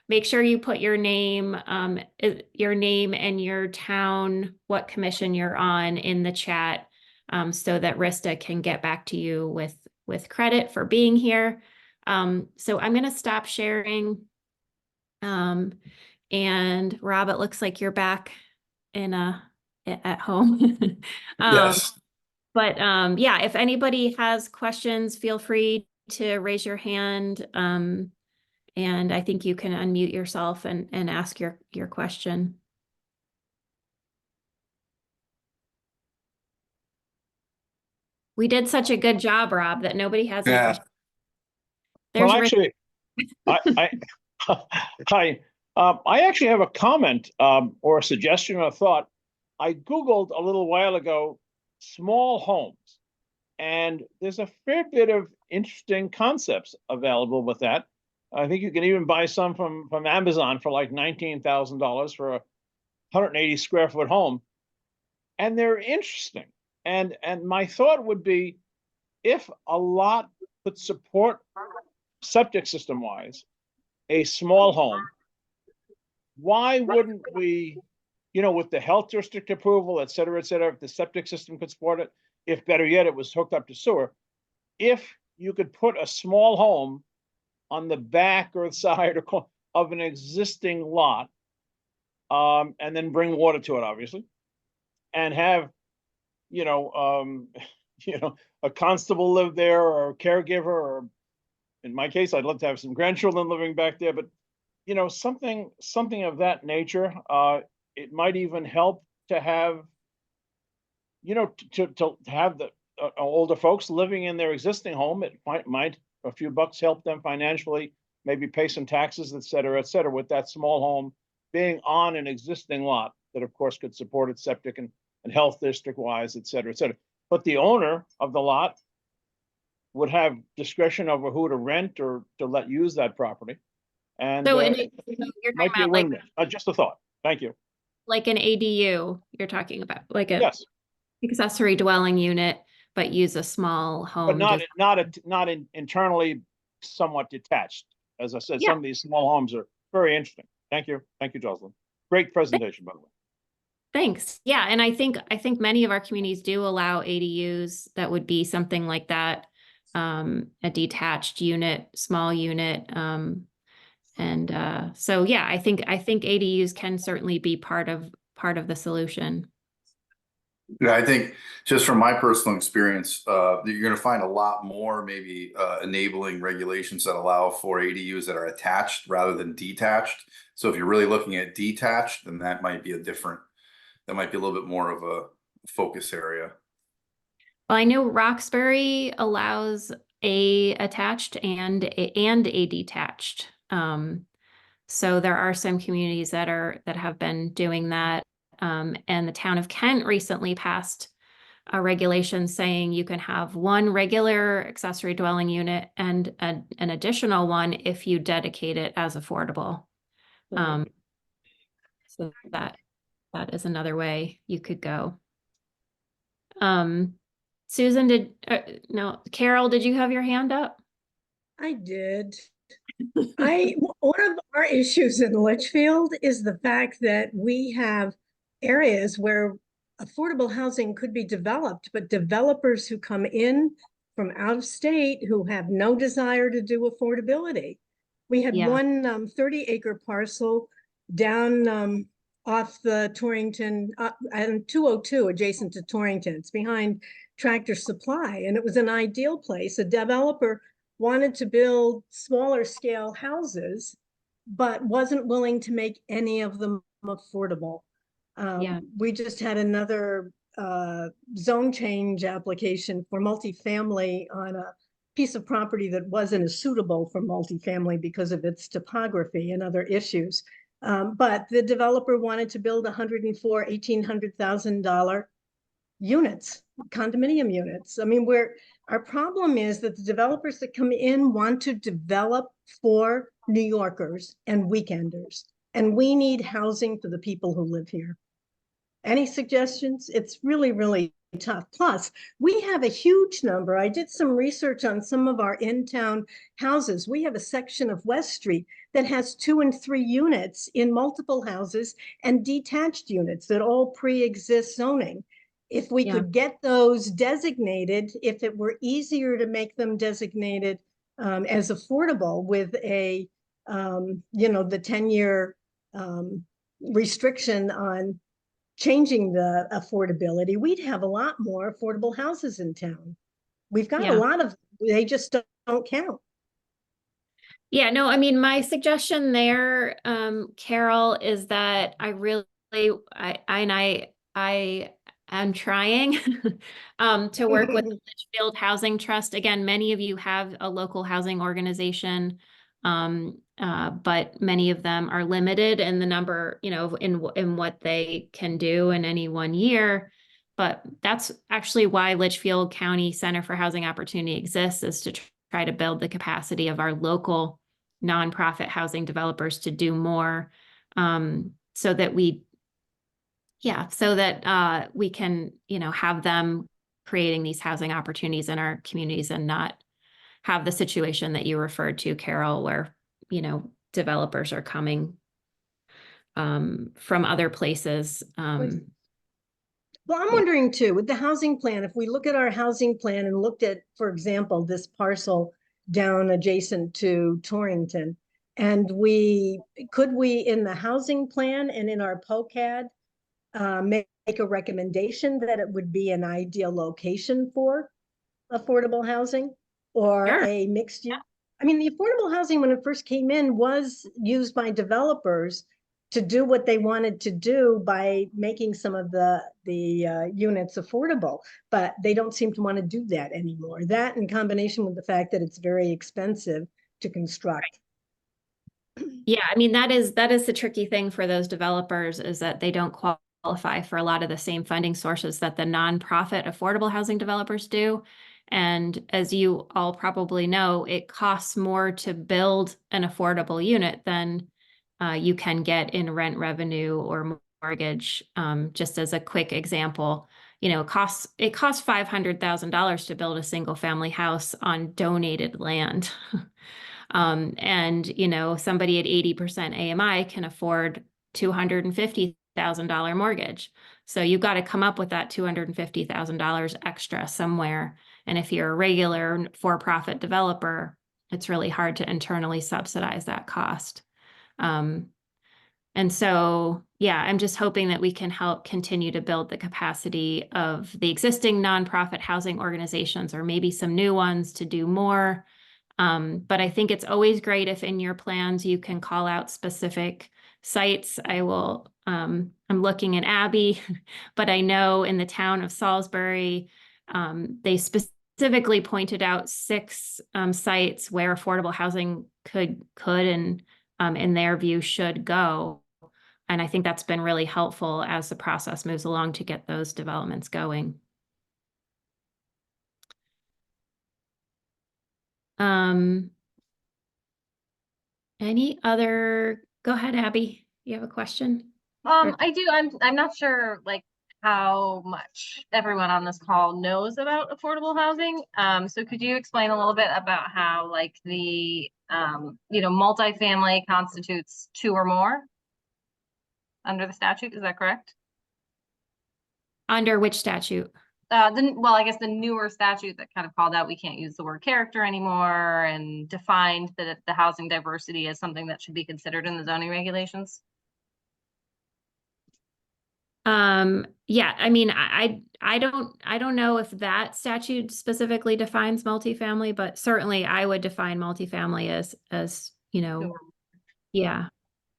make sure you put your name and your town, what commission you're on, in the chat, so that Rista can get back to you with credit for being here. So I'm going to stop sharing. And Rob, it looks like you're back at home. Yes. But yeah, if anybody has questions, feel free to raise your hand. And I think you can unmute yourself and ask your question. We did such a good job, Rob, that nobody has any Yeah. questions. There's Well, Rick. actually, I actually have a comment or a suggestion or a thought. I Googled a little while ago small homes, and there's a fair bit of interesting concepts available with that. I think you can even buy some from Amazon for like $19,000 for a 180 square foot home, and they're interesting. And my thought would be, if a lot could support septic system wise a small home, why wouldn't we, with the health district approval, et cetera, if the septic system could support it, if better yet, it was hooked up to sewer, if you could put a small home on the back or the side of an existing lot, and then bring water to it, obviously, and have, a constable live there, or a caregiver, or in my case, I'd love to have some grandchildren living back there, but something of that nature. It might even help to have, to have the older folks living in their existing home. It might a few bucks help them financially, maybe pay some taxes, et cetera, with that small home being on an existing lot that, of course, could support its septic and health district wise, et cetera. But the owner of the lot would have discretion over who to rent or to let use that property. And So it you're might talking be a about like win-win. Just a thought. Thank you. like an ADU, you're talking about like a Yes, accessory dwelling unit, but use a small home. but not internally somewhat detached. As I said, Yeah. some of these small homes are very interesting. Thank you, Jocelyn. Great presentation, by the way. Thanks. Yeah, and I think many of our communities do allow ADUs that would be something like that, a detached unit, small unit. So yeah, I think ADUs can certainly be part of the solution. Yeah, I think just from my personal experience, you're going to find a lot more maybe enabling regulations that allow for ADUs that are attached rather than detached. So if you're really looking at detached, then that might be a little bit more of a focus area. Well, I know Roxbury allows a attached and a detached. So there are some communities that have been doing that. And the town of Kent recently passed a regulation saying you can have one regular accessory dwelling unit and an additional one if you dedicate it as affordable. So that is another way you could go. Susan, no, Carol, did you have your hand up? I did. One of our issues in Litchfield is the fact that we have areas where affordable housing could be developed, but developers who come in from out of state who have no desire to do affordability. We had one 30-acre parcel down off the Torrington and 202 adjacent to Torrington. It's behind Tractor Supply, and it was an ideal place. A developer wanted to build smaller scale houses, but wasn't willing to make any of them affordable. We just had another zone change application for multifamily on a piece of property that wasn't as suitable for multifamily because of its topography and other issues. But the developer wanted to build 104 $1,800,000 units, condominium units. I mean, our problem is that the developers that come in want to develop for New Yorkers and weekenders, and we need housing for the people who live here. Any suggestions? It's really, really tough. Plus, we have a huge number. I did some research on some of our in-town houses. We have a section of West Street that has 2 and 3 units in multiple houses and detached units that all pre-exist zoning. If we could get those designated, if it were easier to make them designated as affordable with a, the 10-year restriction on changing the affordability, we'd have a lot more affordable houses in town. We've got a lot of, they just don't count. Yeah, no, I mean, my suggestion there, Carol, is that I am trying to work with the Litchfield Housing Trust. Again, many of you have a local housing organization, but many of them are limited in the number, in what they can do in any one year. But that's actually why Litchfield County Center for Housing Opportunity exists, is to try to build the capacity of our local nonprofit housing developers to do more, so that we can, have them creating these housing opportunities in our communities and not have the situation that you referred to, Carol, where, developers are coming from other places. Well, I'm wondering too, with the housing plan, if we look at our housing plan and looked at, for example, this parcel down adjacent to Torrington, and could we in the housing plan and in our POCAD make a recommendation that it would be an ideal location for affordable housing or a mixed use? I mean, the affordable housing, when it first came in, was used by developers to do what they wanted to do by making some of the units affordable, but they don't seem to want to do that anymore. That in combination with the fact that it's very expensive to construct. Yeah, I mean, that is the tricky thing for those developers, is that they don't qualify for a lot of the same funding sources that the nonprofit affordable housing developers do. And as you all probably know, it costs more to build an affordable unit than you can get in rent revenue or mortgage. Just as a quick example, it costs $500,000 to build a single family house on donated land. And somebody at 80% AMI can afford $250,000 mortgage. So you've got to come up with that $250,000 extra somewhere. And if you're a regular for-profit developer, it's really hard to internally subsidize that cost. And so, I'm just hoping that we can help continue to build the capacity of the existing nonprofit housing organizations, or maybe some new ones, to do more. But I think it's always great if in your plans you can call out specific sites. I'm looking at Abby, but I know in the town of Salisbury, they specifically pointed out 6 sites where affordable housing could and in their view should go. And I think that's been really helpful as the process moves along to get those developments going. Any other, go ahead, Abby, you have a question? I do. I'm not sure how much everyone on this call knows about affordable housing. So could you explain a little bit about how the multifamily constitutes 2 or more under the statute? Is that correct? Under which statute? Well, I guess the newer statute that kind of called out we can't use the word character anymore, and defined that the housing diversity is something that should be considered in the zoning regulations. Yeah, I mean, I don't know if that statute specifically defines multifamily, but certainly I would define multifamily as yeah.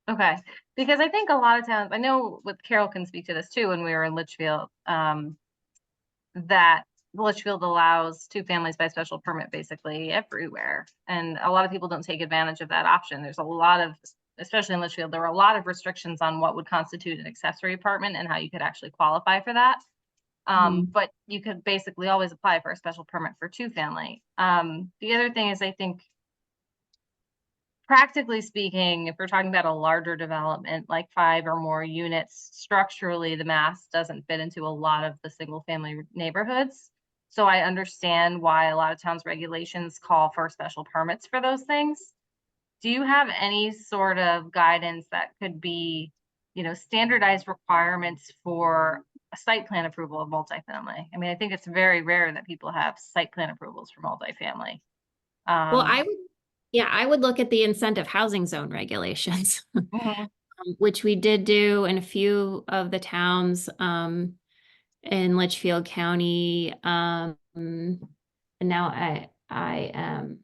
Okay, because I think a lot of towns, I know Carol can speak to this too, when we were in Litchfield, that Litchfield allows 2 families by special permit basically everywhere. And a lot of people don't take advantage of that option. There's a lot of, especially in Litchfield, there are a lot of restrictions on what would constitute an accessory apartment and how you could actually qualify for that. But you could basically always apply for a special permit for 2 family. The other thing is, I think, practically speaking, if we're talking about a larger development, like 5 or more units, structurally, the mass doesn't fit into a lot of the single family neighborhoods. So I understand why a lot of towns' regulations call for special permits for those things. Do you have any sort of guidance that could be, standardized requirements for a site plan approval of multifamily? I mean, I think it's very rare that people have site plan approvals for multifamily. Well, I would look at the incentive housing zone regulations, Mhm. which we did do in a few of the towns, in Litchfield County. And now I am,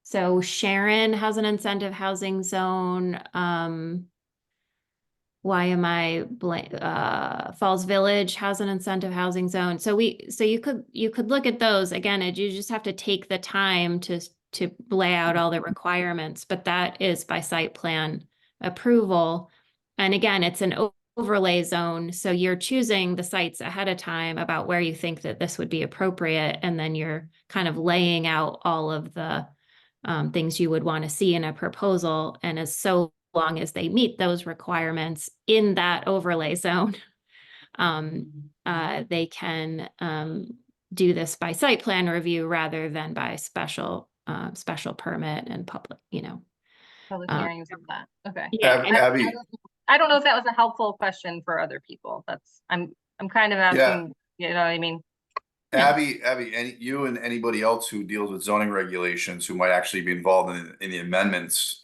so Sharon has an incentive housing zone. Why am I Falls Village has an incentive housing zone. So you could look at those again. You just have to take the time to lay out all the requirements, but that is by site plan approval. And again, it's an overlay zone. So you're choosing the sites ahead of time about where you think that this would be appropriate. And then you're kind of laying out all of the things you would want to see in a proposal. And as so long as they meet those requirements in that overlay zone, they can do this by site plan review rather than by special permit and public, Public hearings of that. Okay. Yeah, Abby, I don't know if that was a helpful question for other people. I'm kind of asking, you know what I mean? Abby, you and anybody else who deals with zoning regulations who might actually be involved in the amendments,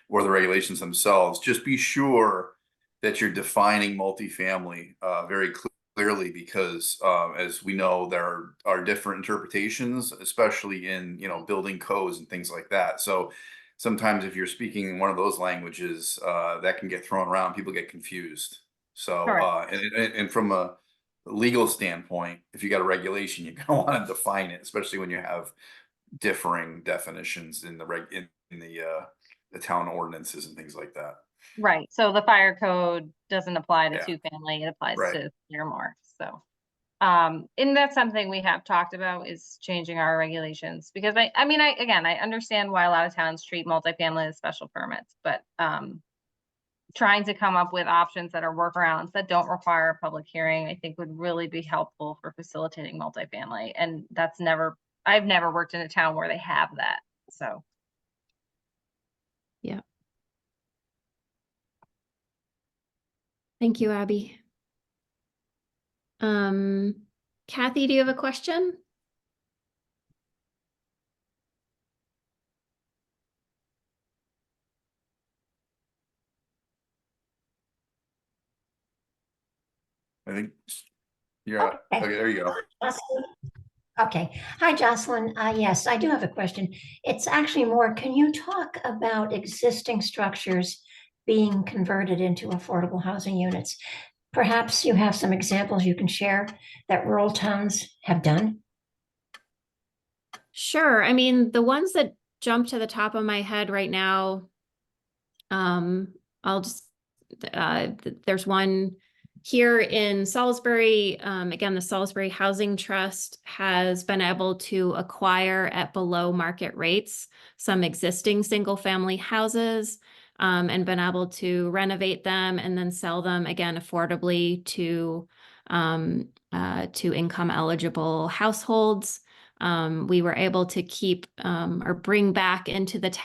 or the regulations themselves, just be sure that you're defining multifamily very clearly, because as we know, there are different interpretations, especially in building codes and things like that. So sometimes if you're speaking in one of those languages, that can get thrown around. People get confused. So Correct. and from a legal standpoint, if you got a regulation, you're gonna want to define it, especially when you have differing definitions in the town ordinances and things like that. Right. So the fire code doesn't apply to Yeah. 2 family, it applies Right. to 3 or more. So, and that's something we have talked about, is changing our regulations, because I mean, I understand why a lot of towns treat multifamily as special permits, but, trying to come up with options that are workarounds that don't require a public hearing, I think would really be helpful for facilitating multifamily. And I've never worked in a town where they have that. So. Yeah. Thank you, Abby. Kathy, do you have a question? I think you're okay. There you go. Jocelyn? Okay. Hi, Jocelyn. Yes, I do have a question. It's actually more, can you talk about existing structures being converted into affordable housing units? Perhaps you have some examples you can share that rural towns have done? Sure. I mean, the ones that jump to the top of my head right now, I'll just, there's one here in Salisbury. Again, the Salisbury Housing Trust has been able to acquire at below market rates some existing single family houses, and been able to renovate them and then sell them again affordably to income eligible households. We were able to keep or bring back into the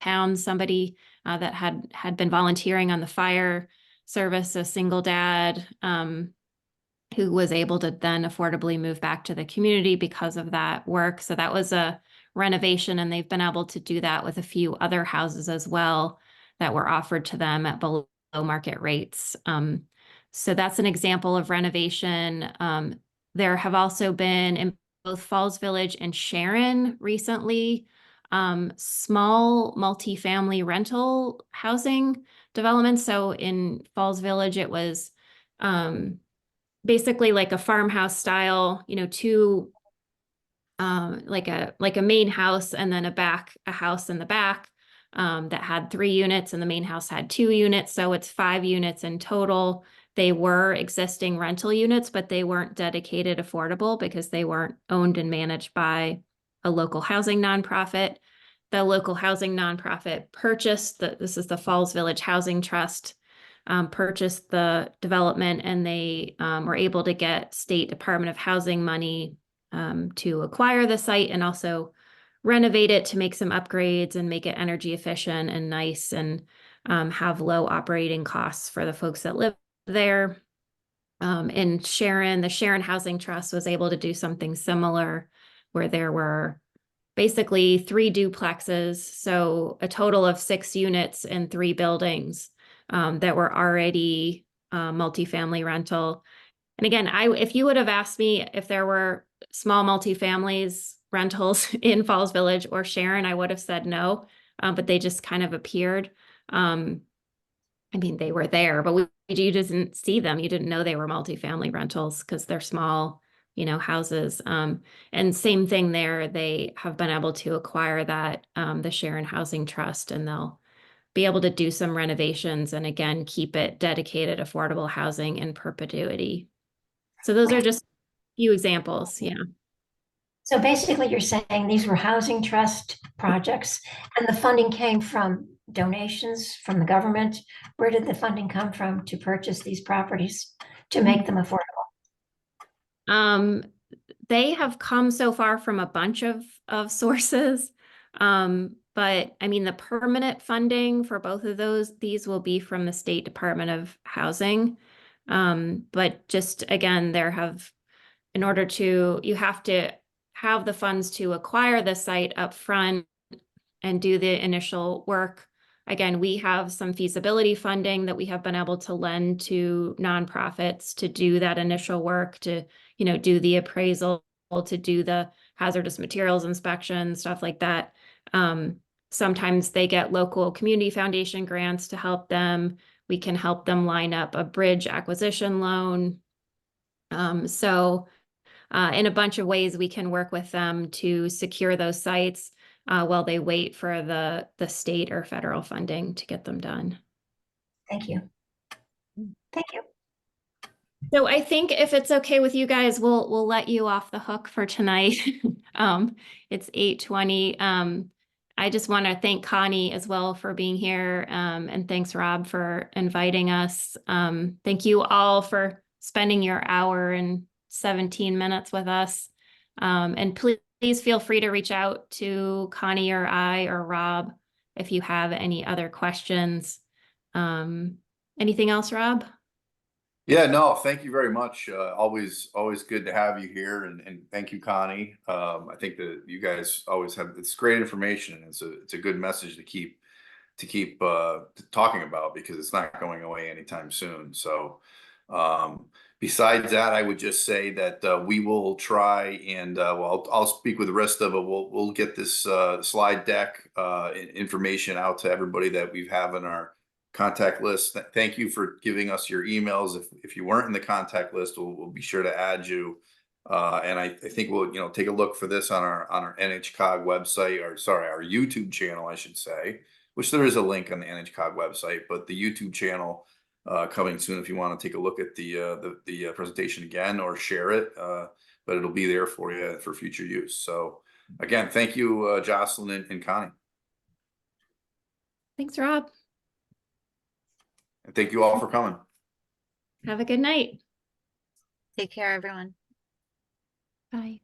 town somebody that had been volunteering on the fire service, a single dad who was able to then affordably move back to the community because of that work. So that was a renovation, and they've been able to do that with a few other houses as well that were offered to them at below market rates. So that's an example of renovation. There have also been in both Falls Village and Sharon recently, small multifamily rental housing developments. So in Falls Village, it was basically like a farmhouse style, you know, two, like a main house and then a house in the back, that had 3 units, and the main house had 2 units. So it's 5 units in total. They were existing rental units, but they weren't dedicated affordable because they weren't owned and managed by a local housing nonprofit. The local housing nonprofit purchased this is the Falls Village Housing Trust, purchased the development, and they were able to get State Department of Housing money to acquire the site and also renovate it to make some upgrades and make it energy efficient and nice, and have low operating costs for the folks that live there. And the Sharon Housing Trust was able to do something similar, where there were basically 3 duplexes, so a total of 6 units in 3 buildings that were already multifamily rental. And again, if you would have asked me if there were small multifamilies rentals in Falls Village or Sharon, I would have said no, but they just kind of appeared. I mean, they were there, but you didn't see them. You didn't know they were multifamily rentals because they're small, you know, houses. And same thing there, they have been able to acquire that, the Sharon Housing Trust, and they'll be able to do some renovations and again, keep it dedicated affordable housing in perpetuity. So those are just a few examples. Yeah. So basically, you're saying these were housing trust projects and the funding came from donations from the government. Where did the funding come from to purchase these properties to make them affordable? They have come so far from a bunch of sources. But I mean, the permanent funding for both of these will be from the State Department of Housing. But just again, you have to have the funds to acquire the site up front and do the initial work. Again, we have some feasibility funding that we have been able to lend to nonprofits to do that initial work, to, you know, do the appraisal, to do the hazardous materials inspection, stuff like that. Sometimes they get local community foundation grants to help them. We can help them line up a bridge acquisition loan. In a bunch of ways, we can work with them to secure those sites while they wait for the state or federal funding to get them done. Thank you. Thank you. So I think if it's okay with you guys, we'll let you off the hook for tonight. It's 8:20. I just want to thank Connie as well for being here. And thanks, Rob, for inviting us. Thank you all for spending your hour and 17 minutes with us. And please feel free to reach out to Connie or I or Rob if you have any other questions. Anything else, Rob? Yeah, no, thank you very much. Always good to have you here, and thank you, Connie. I think that you guys always have it's great information, and it's a good message to keep talking about, because it's not going away anytime soon. So, besides that, I would just say that we will try and well, I'll speak with the rest of it. We'll get this slide deck information out to everybody that we have in our contact list. Thank you for giving us your emails. If you weren't in the contact list, we'll be sure to add you. And I think we'll take a look for this on our NHCOG website, or sorry, our YouTube channel, I should say, which there is a link on the NHCOG website, but the YouTube channel coming soon if you want to take a look at the presentation again or share it. But it'll be there for you for future use. So again, thank you, Jocelyn and Connie. Thanks, Rob. And thank you all for coming. Have a good night. Take care, everyone. Bye.